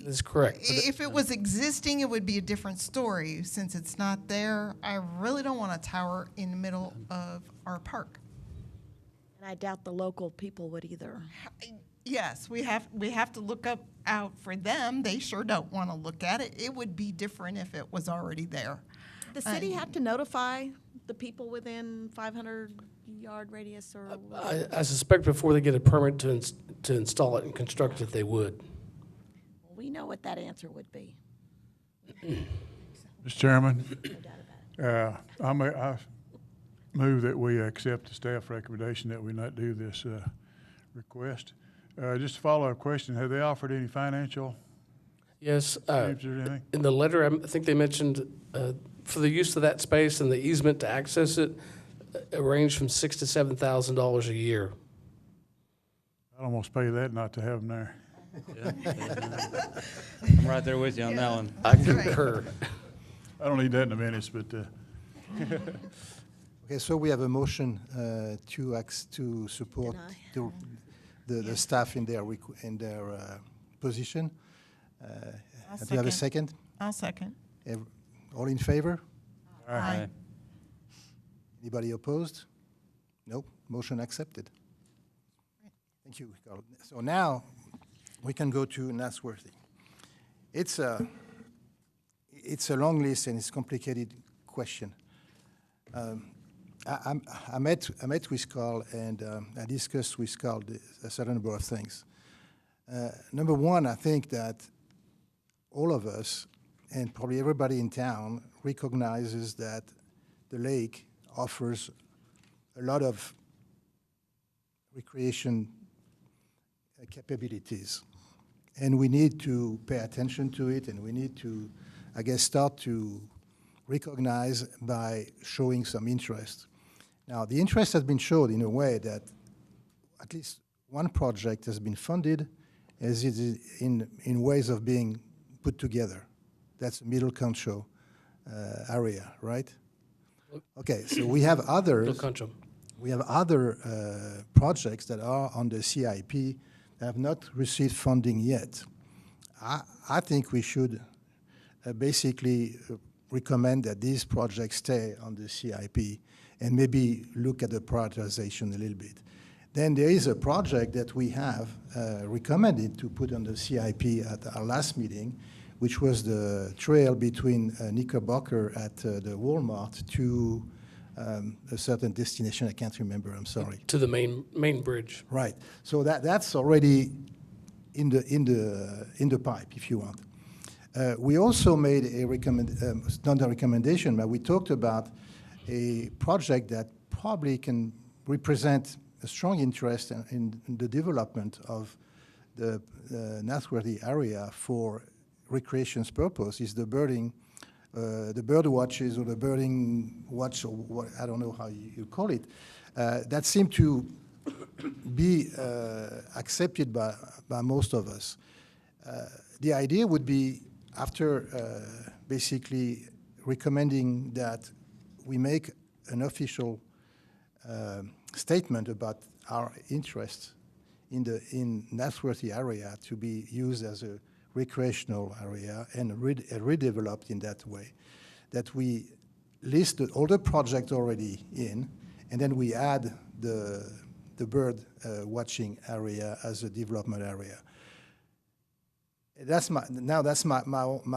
That's correct. If it was existing, it would be a different story. Since it's not there, I really don't want a tower in the middle of our park. And I doubt the local people would either. Yes, we have to look out for them. They sure don't want to look at it. It would be different if it was already there. The city have to notify the people within 500-yard radius or whatever? I suspect before they get a permit to install it and construct it, they would. Well, we know what that answer would be. Mr. Chairman, No doubt about it. I move that we accept the staff recommendation that we not do this request. Just a follow-up question, have they offered any financial Yes. aids or anything? In the letter, I think they mentioned for the use of that space and the easement to access it, a range from $6,000 to $7,000 a year. I'd almost pay that not to have them there. I'm right there with you on that one. I concur. I don't need that in a minute, but Okay, so we have a motion to support the staff in their position. Do you have a second? I'll second. All in favor? Aye. Anybody opposed? Nope. Motion accepted. Thank you, Carl. So now we can go to Nasworthy. It's a long list and it's a complicated question. I met with Carl and I discussed with Carl a certain number of things. Number one, I think that all of us and probably everybody in town recognizes that the lake offers a lot of recreation capabilities. And we need to pay attention to it, and we need to, I guess, start to recognize by showing some interest. Now, the interest has been shown in a way that at least one project has been funded as it is in ways of being put together. That's Middle Concho area, right? Okay, so we have others. Middle Concho. We have other projects that are on the CIP that have not received funding yet. I think we should basically recommend that these projects stay on the CIP and maybe look at the prioritization a little bit. Then there is a project that we have recommended to put on the CIP at our last meeting, which was the trail between Knickerbocker at the Walmart to a certain destination. I can't remember, I'm sorry. To the main bridge. Right. So that's already in the pipe, if you want. We also made not a recommendation, but we talked about a project that probably can represent a strong interest in the development of the Nasworthy area for recreation's purpose. Is the birding, the bird watches or the birding watch, or what, I don't know how you call it, that seem to be accepted by most of us. The idea would be, after basically recommending that we make an official statement about our interest in Nasworthy area to be used as a recreational area and redeveloped in that way, that we list all the projects already in, and then we add the bird watching area as a development area. That's my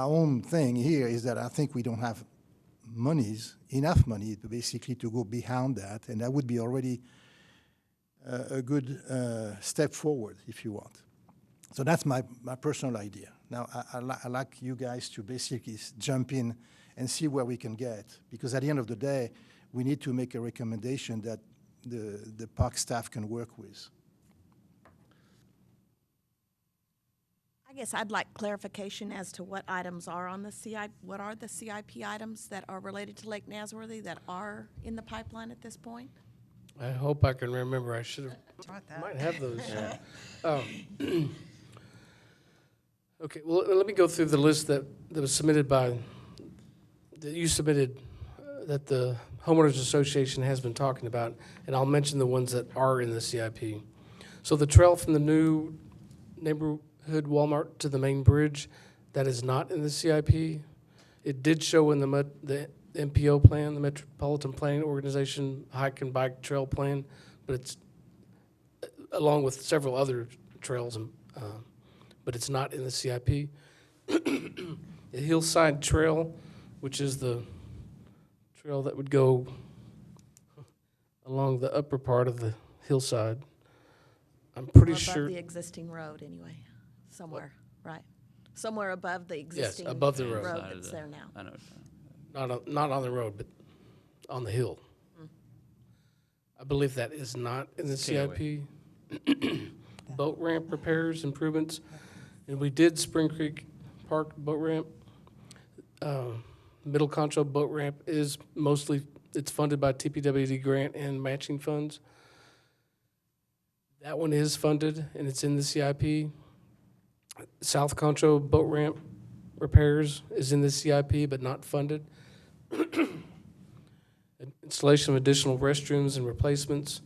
own thing here, is that I think we don't have enough money to basically to go beyond that, and that would be already a good step forward, if you want. So that's my personal idea. Now, I like you guys to basically jump in and see where we can get, because at the end of the day, we need to make a recommendation that the park staff can work with. I guess I'd like clarification as to what items are on the CIP, what are the CIP items that are related to Lake Nasworthy that are in the pipeline at this point? I hope I can remember. I should have, Taught that. might have those. Okay, well, let me go through the list that was submitted that you submitted, that the Homeowners Association has been talking about, and I'll mention the ones that are in the CIP. So the trail from the new neighborhood Walmart to the main bridge, that is not in the CIP. It did show in the MPO plan, the Metropolitan Planning Organization hike and bike trail plan, but it's along with several other trails, but it's not in the CIP. The Hillside Trail, which is the trail that would go along the upper part of the hillside. I'm pretty sure. Above the existing road, anyway, somewhere, right? Somewhere above the existing. Yes, above the road. Road that's there now. I know. Not on the road, but on the hill. I believe that is not in the CIP. Boat ramp repairs, improvements, and we did Spring Creek Park boat ramp. Middle Concho boat ramp is it's funded by TPWD grant and matching funds. That one is funded and it's in the CIP. South Concho boat ramp repairs is in the CIP but not funded. Installation of additional restrooms and replacements.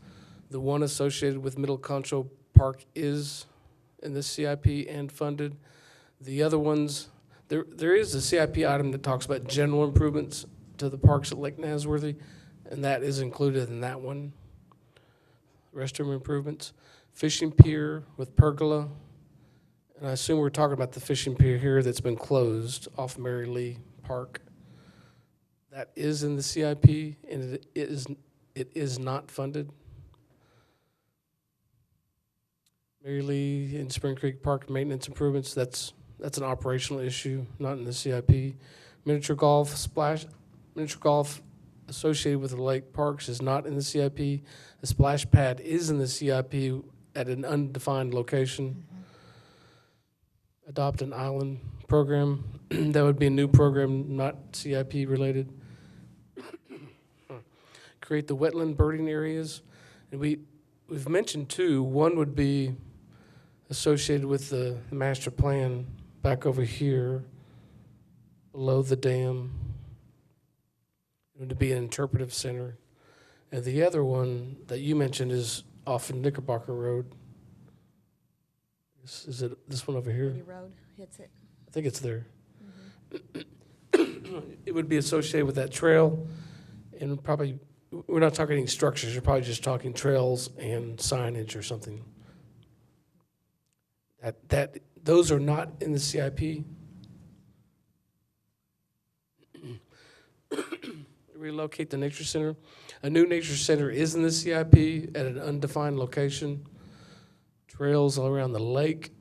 The one associated with Middle Concho Park is in the CIP and funded. The other ones, there is a CIP item that talks about general improvements to the parks at Lake Nasworthy, and that is included in that one. Restroom improvements. Fishing pier with pergola, and I assume we're talking about the fishing pier here that's been closed off Mary Lee Park. That is in the CIP, and it is not funded. Mary Lee and Spring Creek Park maintenance improvements, that's an operational issue, not in the CIP. Miniature golf associated with the lake parks is not in the CIP. The splash pad is in the CIP at an undefined location. Adopt an island program, that would be a new program, not CIP related. Create the wetland birding areas, and we've mentioned two. One would be associated with the master plan back over here, below the dam. It would be an interpretive center. And the other one that you mentioned is off of Knickerbocker Road. Is it this one over here? City Road hits it. I think it's there. It would be associated with that trail, and probably, we're not talking any structures, you're probably just talking trails and signage or something. Those are not in the CIP. Relocate the nature center. A new nature center is in the CIP at an undefined location. Trails all around the lake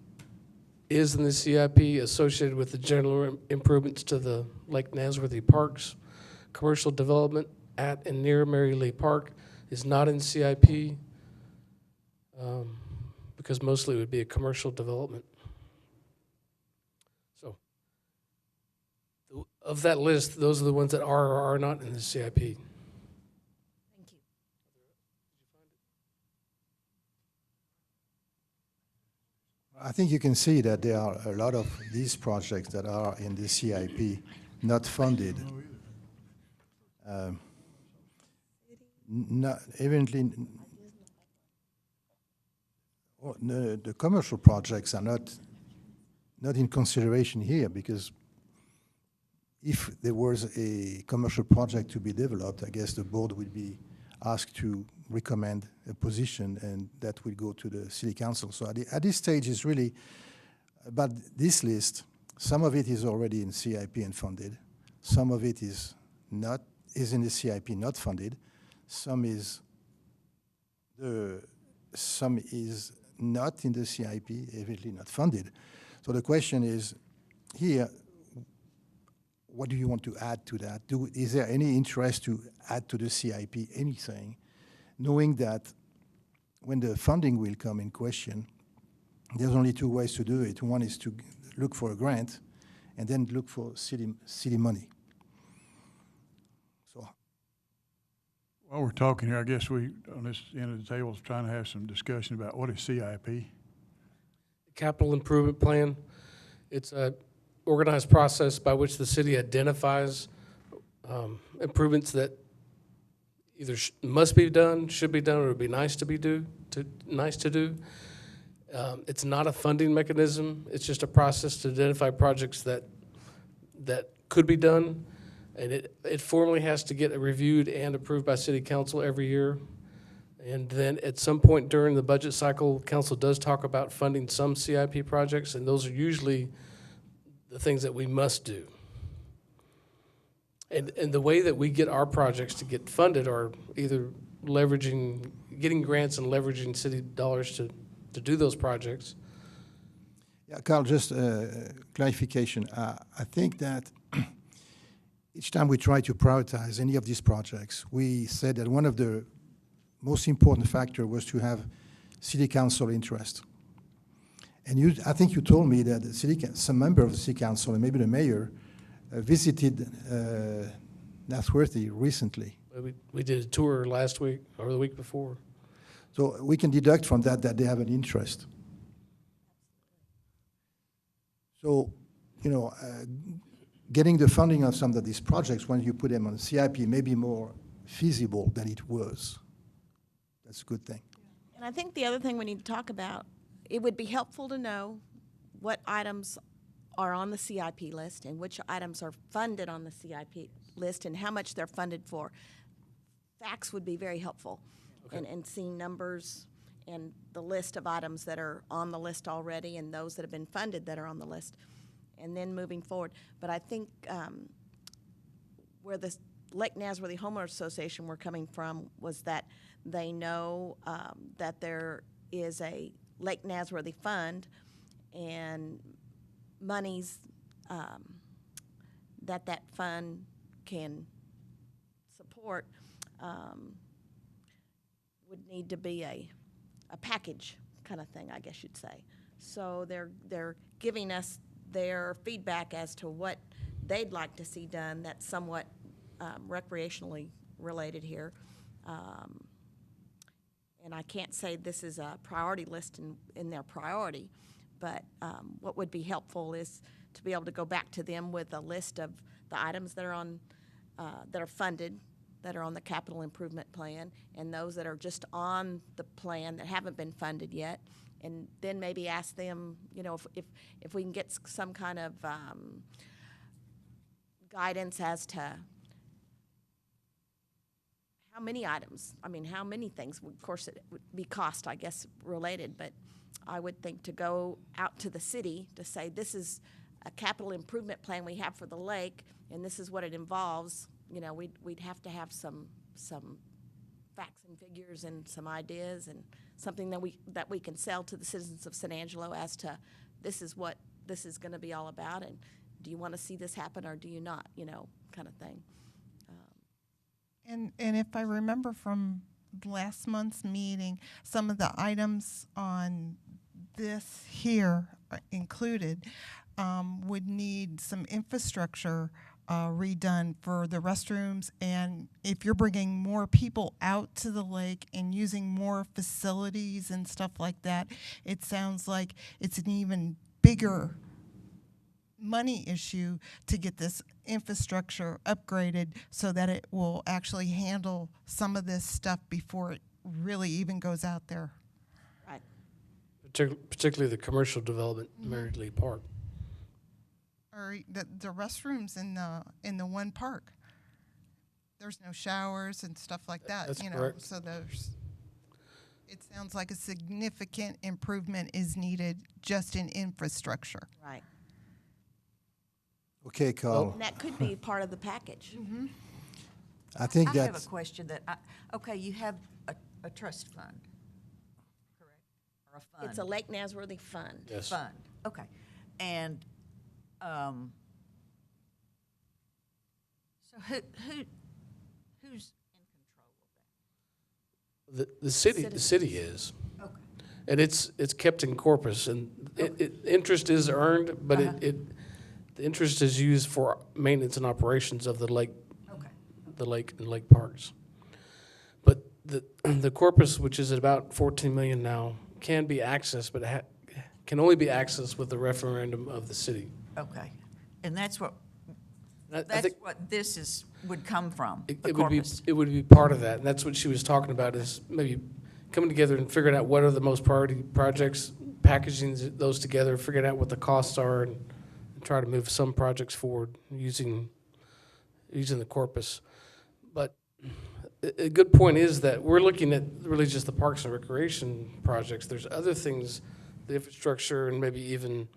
is in the CIP associated with the general improvements to the Lake Nasworthy parks. Commercial development at and near Mary Lee Park is not in CIP because mostly it would be a commercial development. So of that list, those are the ones that are or are not in the CIP. Thank you. I think you can see that there are a lot of these projects that are in the CIP not funded. Not evidently, the commercial projects are not in consideration here, because if there was a commercial project to be developed, I guess the board would be asked to recommend a position, and that will go to the city council. So at this stage, it's really about this list. Some of it is already in CIP and funded. Some of it is not, is in the CIP not funded. Some is not in the CIP, evidently not funded. So the question is here, what do you want to add to that? Is there any interest to add to the CIP anything, knowing that when the funding will come in question, there's only two ways to do it. One is to look for a grant, and then look for city money. So, While we're talking here, I guess we, on this end of the table, is trying to have some discussion about what is CIP. Capital Improvement Plan, it's a organized process by which the city identifies improvements that either must be done, should be done, or would be nice to do. It's not a funding mechanism. It's just a process to identify projects that could be done, and it formally has to get reviewed and approved by city council every year. And then at some point during the budget cycle, council does talk about funding some CIP projects, and those are usually the things that we must do. And the way that we get our projects to get funded are either getting grants and leveraging city dollars to do those projects. yeah, Carl, just clarification. I think that each time we try to prioritize any of these projects, we said that one of the most important factor was to have city council interest. And I think you told me that some member of the city council, and maybe the mayor, visited Nathworthy recently. We did a tour last week or the week before. So we can deduct from that they have an interest. So, getting the funding of some of these projects, when you put them on CIP, may be more feasible than it was. That's a good thing. And I think the other thing we need to talk about, it would be helpful to know what items are on the CIP list and which items are funded on the CIP list and how much they're funded for. Facts would be very helpful, okay. and seeing numbers and the list of items that are on the list already and those that have been funded that are on the list, and then moving forward. But I think where the Lake Nasworthy Homeowners Association were coming from was that they know that there is a Lake Nasworthy Fund and monies that fund can support would need to be a package kind of thing, I guess you'd say. So they're giving us their feedback as to what they'd like to see done that's somewhat recreationally related here. And I can't say this is a priority list in their priority, but what would be helpful is to be able to go back to them with a list of the items that are on that are funded, that are on the capital improvement plan, and those that are just on the plan that haven't been funded yet, and then maybe ask them, if we can get some kind of guidance as to how many items, how many things. Of course, it would be cost, I guess, related, but I would think to go out to the city to say, this is a capital improvement plan we have for the lake, and this is what it involves. We'd have to have some facts and figures and some ideas and something that we can sell to the citizens of San Angelo as to this is what this is going to be all about, and do you want to see this happen or do you not, kind of thing. And if I remember from last month's meeting, some of the items on this here included would need some infrastructure redone for the restrooms, and if you're bringing more people out to the lake and using more facilities and stuff like that, it sounds like it's an even bigger money issue to get this infrastructure upgraded so that it will actually handle some of this stuff before it really even goes out there. Right. Particularly the commercial development, Mary Lee Park. Or the restrooms in the one park. There's no showers and stuff like that. That's you know. correct. So it sounds like a significant improvement is needed just in infrastructure. Right. Okay, Carl. And that could be part of the package. I think I have that's a question that, okay, you have a trust fund, correct? Or a fund? It's a Lake Nasworthy fund. Yes. Fund, okay. And, so who's in control of The city is. that? Okay. And it's kept in Corpus, and interest is earned, but the interest is used for maintenance and operations of the lake, Okay. the lake and lake parks. But the Corpus, which is at about 14 million now, can be accessed, but can only be accessed with the referendum of the city. Okay. And that's what, I that's think what this would come from, the it would be corpus. it would be part of that, and that's what she was talking about, is maybe coming together and figuring out what are the most priority projects, packaging those together, figuring out what the costs are, and try to move some projects forward using the Corpus. But a good point is that we're looking at really just the parks and recreation projects. There's other things, the infrastructure, and maybe even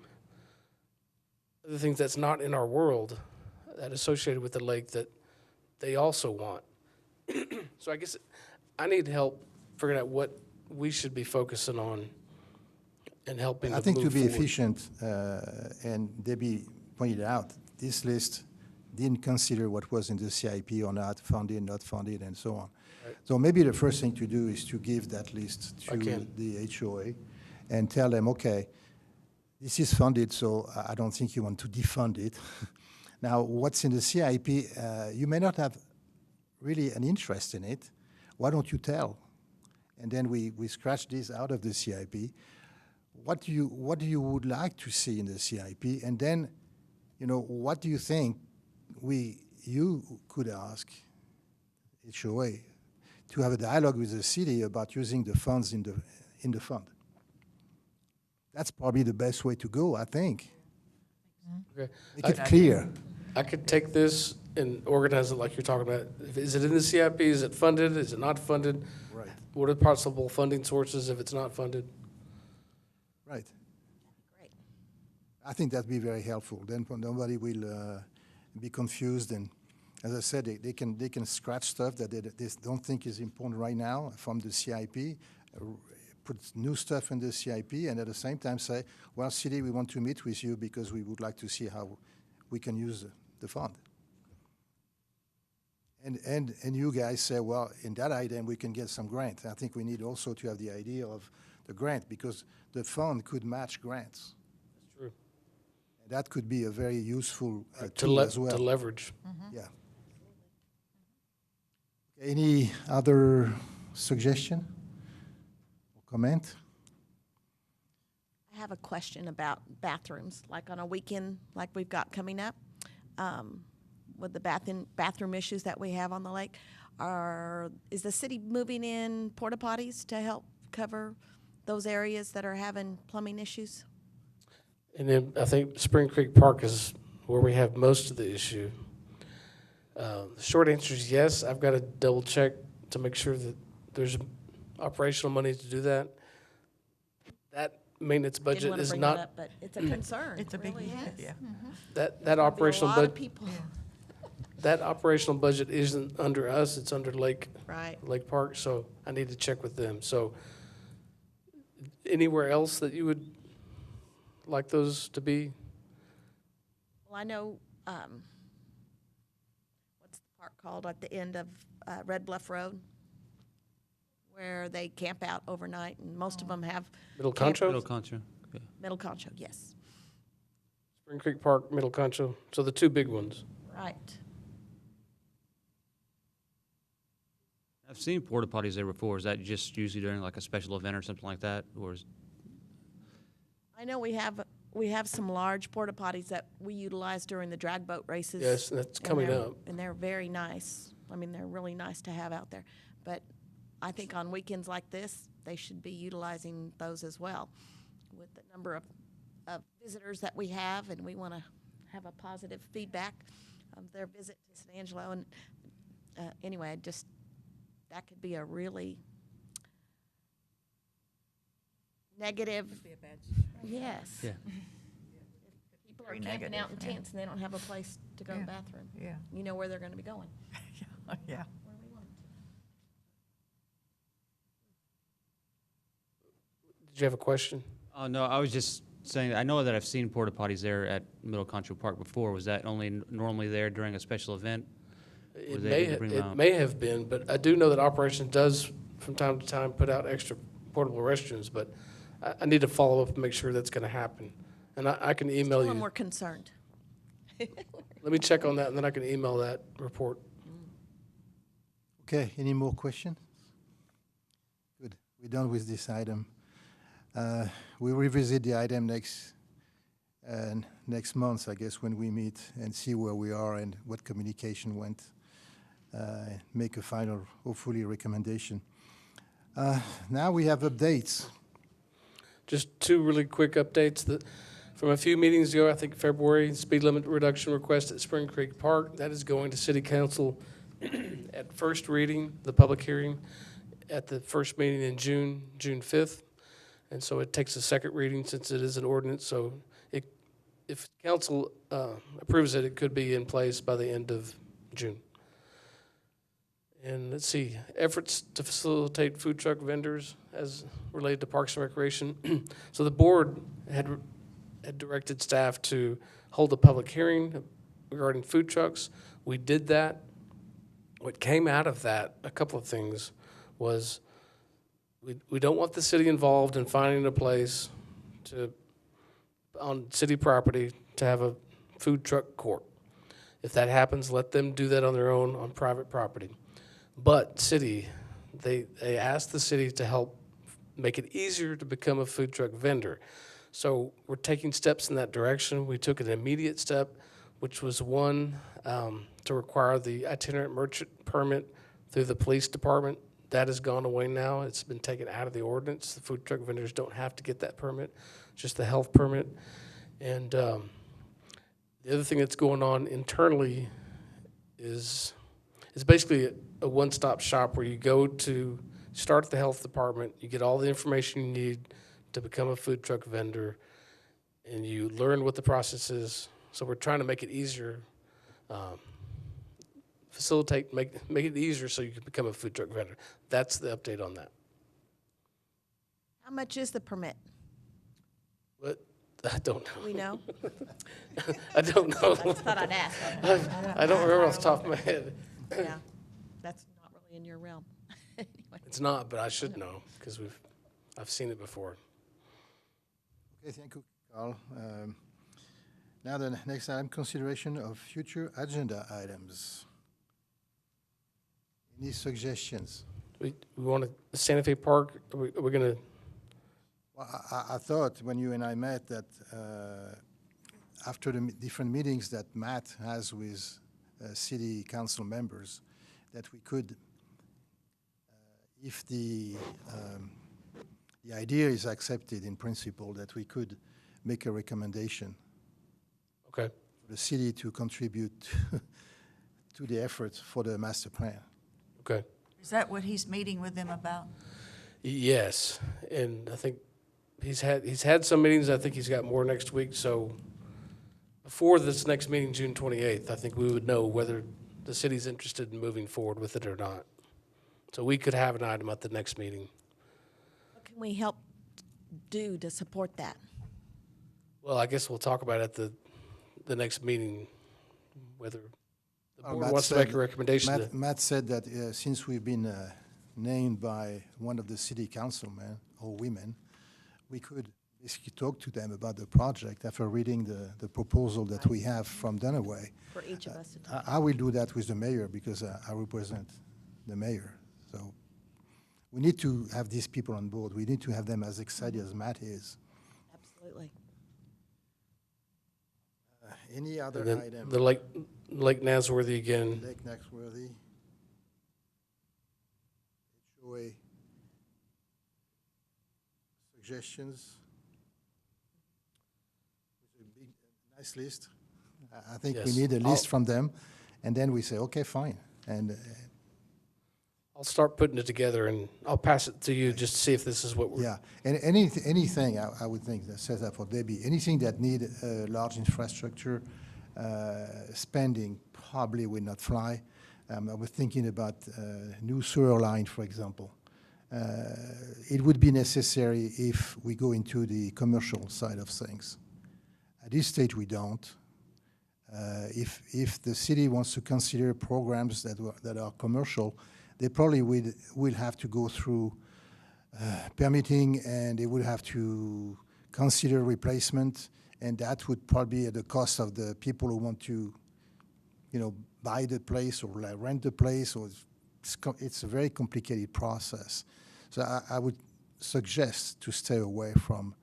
other things that's not in our world that associated with the lake that they also want. So I guess I need help figuring out what we should be focusing on and helping I think to move be forward. efficient, and Debbie pointed out, this list didn't consider what was in the CIP or not funded, not funded, and so on. Right. So maybe the first thing to do is to give that list I to can. the HOA and tell them, okay, this is funded, so I don't think you want to defund it. Now, what's in the CIP, you may not have really an interest in it. Why don't you tell? And then we scratch this out of the CIP. What do you would like to see in the CIP? And then, what do you think you could ask HOA to have a dialogue with the city about using the funds in the fund? That's probably the best way to go, I think. Okay. Make it clear. I could take this and organize it like you're talking about. Is it in the CIP? Is it funded? Is it not funded? Right. What are possible funding sources if it's not funded? Right. Great. I think that'd be very helpful. Then nobody will be confused. And as I said, they can scratch stuff that they don't think is important right now from the CIP, put new stuff in the CIP, and at the same time say, well, city, we want to meet with you because we would like to see how we can use the fund. And you guys say, well, in that item, we can get some grant. I think we need also to have the idea of the grant, because the fund could match grants. That's true. And that could be a very useful To tool as well. leverage. Yeah. Any other suggestion or comment? I have a question about bathrooms, like on a weekend like we've got coming up, with the bathroom issues that we have on the lake. Is the city moving in porta potties to help cover those areas that are having plumbing issues? And then I think Spring Creek Park is where we have most of the issue. The short answer is yes. I've got to double check to make sure that there's operational money to do that. That maintenance Didn't budget wanna is bring not, that up, but it's a concern. It's a big, really is. yeah. that There'll be operational a lot of budget, people. that operational budget isn't under us, it's under Lake Right. Park, so I need to check with them. So anywhere else that you would like those to be? Well, I know, what's the park called at the end of Red Bluff Road? Where they camp out overnight, and most of them have Middle Camp- Concho? Middle Concho. Middle Concho, yes. Spring Creek Park, Middle Concho, so the two big ones. Right. I've seen porta potties there before. Is that just usually during like a special event or something like that, or is? I know we have some large porta potties that we utilize during the drag boat races. Yes, that's and coming they're- up. And they're very nice. I mean, they're really nice to have out there. But I think on weekends like this, they should be utilizing those as well. With the number of visitors that we have, and we want to have a positive feedback of their visit to San Angelo. And anyway, just that could be a really negative. Yes. Yeah. People are Very camping negative, out in yeah. tents and they don't have a place to go to the bathroom. Yeah. You know where they're going to be going. Yeah. Where we want 'em Did you have a question? Oh, no, I was just saying, I know that I've seen porta potties there at Middle Concho Park before. Was that only normally there during a special event? Or they didn't bring them out? It may have been, but I do know that Operations does from time to time put out extra portable restrooms, but I need to follow up and make sure that's going to happen. And I can to. email Tell 'em you. we're concerned. Let me check on that, and then I can email that report. Okay, any more questions? Good, we're done with this item. We'll revisit the item next month, I guess, when we meet and see where we are and what communication went. Make a final, hopefully, recommendation. Now we have updates. Just two really quick updates. From a few meetings ago, I think February, speed limit reduction request at Spring Creek Park. That is going to City Council at first reading, the public hearing, at the first meeting in June 5th. And so it takes a second reading since it is an ordinance. So if council approves it, it could be in place by the end of June. And let's see, efforts to facilitate food truck vendors as related to Parks and Recreation. So the board had directed staff to hold a public hearing regarding food trucks. We did that. What came out of that, a couple of things, was we don't want the city involved in finding a place on city property to have a food truck court. If that happens, let them do that on their own on private property. But they asked the city to help make it easier to become a food truck vendor. So we're taking steps in that direction. We took an immediate step, which was one, to require the itinerant merchant permit through the police department. That has gone away now. It's been taken out of the ordinance. The food truck vendors don't have to get that permit, just the health permit. And the other thing that's going on internally is it's basically a one-stop shop where you go to start at the health department, you get all the information you need to become a food truck vendor, and you learn what the process is. So we're trying to make it easier, make it easier so you can become a food truck vendor. That's the update on that. How much is the permit? But I don't know. Do we know? I don't know. I just thought I'd ask. I don't remember off the top of my head. Yeah, that's not really in your realm. Anyway. It's not, but I should know because I've seen it before. Okay, thank you, Carl. Now the next item, consideration of future agenda items. Any suggestions? We want to Santa Fe Park. Are we going to? Well, I thought when you and I met that after the different meetings that Matt has with city council members, that we could, if the idea is accepted in principle, that we could make a recommendation Okay. for the city to contribute to the efforts for the master plan. Okay. Is that what he's meeting with them about? Yes, and I think he's had some meetings. I think he's got more next week. So before this next meeting, June 28th, I think we would know whether the city's interested in moving forward with it or not. So we could have an item at the next meeting. What can we help do to support that? Well, I guess we'll talk about it at the next meeting, whether the board Matt wants to said- make a recommendation. Matt said that since we've been named by one of the city councilmen or women, we could basically talk to them about the project after reading the proposal that we have from Dunaway. For each of us to talk. I will do that with the mayor because I represent the mayor. So we need to have these people on board. We need to have them as excited as Matt is. Absolutely. Any other And then item? the Lake Nasworthy again. Lake Naxworthy. HOA suggestions. It's a big, nice list. I think we Yes. need a list I'll- from them, and then we say, okay, fine. And I'll start putting it together and I'll pass it to you just to see if this is what we're. yeah, and anything I would think that says that for Debbie, anything that need large infrastructure spending probably will not fly. I was thinking about new sewer line, for example. It would be necessary if we go into the commercial side of things. At this stage, we don't. If the city wants to consider programs that are commercial, they probably will have to go through permitting, and they will have to consider replacement, and that would probably be at the cost of the people who want to, buy the place or rent the place, or it's a very complicated process. So I would suggest to stay away from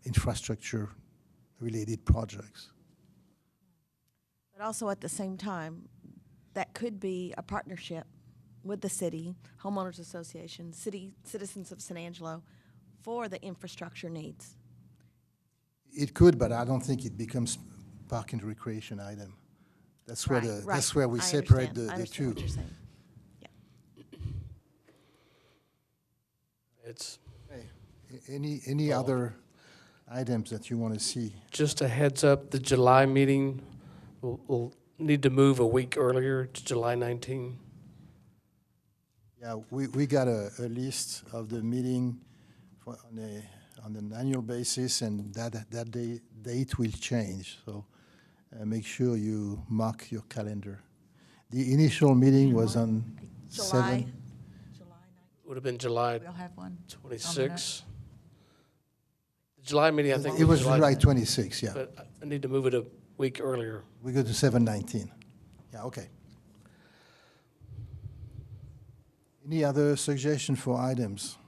infrastructure-related projects. But also at the same time, that could be a partnership with the city, homeowners association, citizens of San Angelo, for the infrastructure needs. It could, but I don't think it becomes park and recreation item. That's where Right, that's right. where we I separate understand. I the understand two. what you're saying. It's Any other items that you want to see? just a heads up, the July meeting will need to move a week earlier to July 19. Yeah, we got a list of the meeting on an annual basis, and that date will change. So make sure you mark your calendar. The initial meeting was on July 7. Would have been July We'll have one. 26. The July meeting, I think. It was July 26, yeah. But I need to move it a week earlier. We go to 7/19. Yeah, okay. Any other suggestion for items?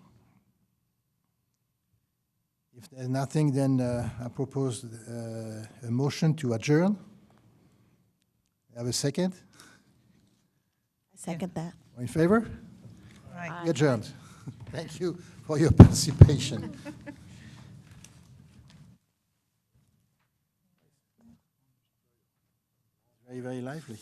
If there's nothing, then I propose a motion to adjourn. Have a second? I second that. All in favor? Right. We adjourned. Thank you for your participation. Very, very lively.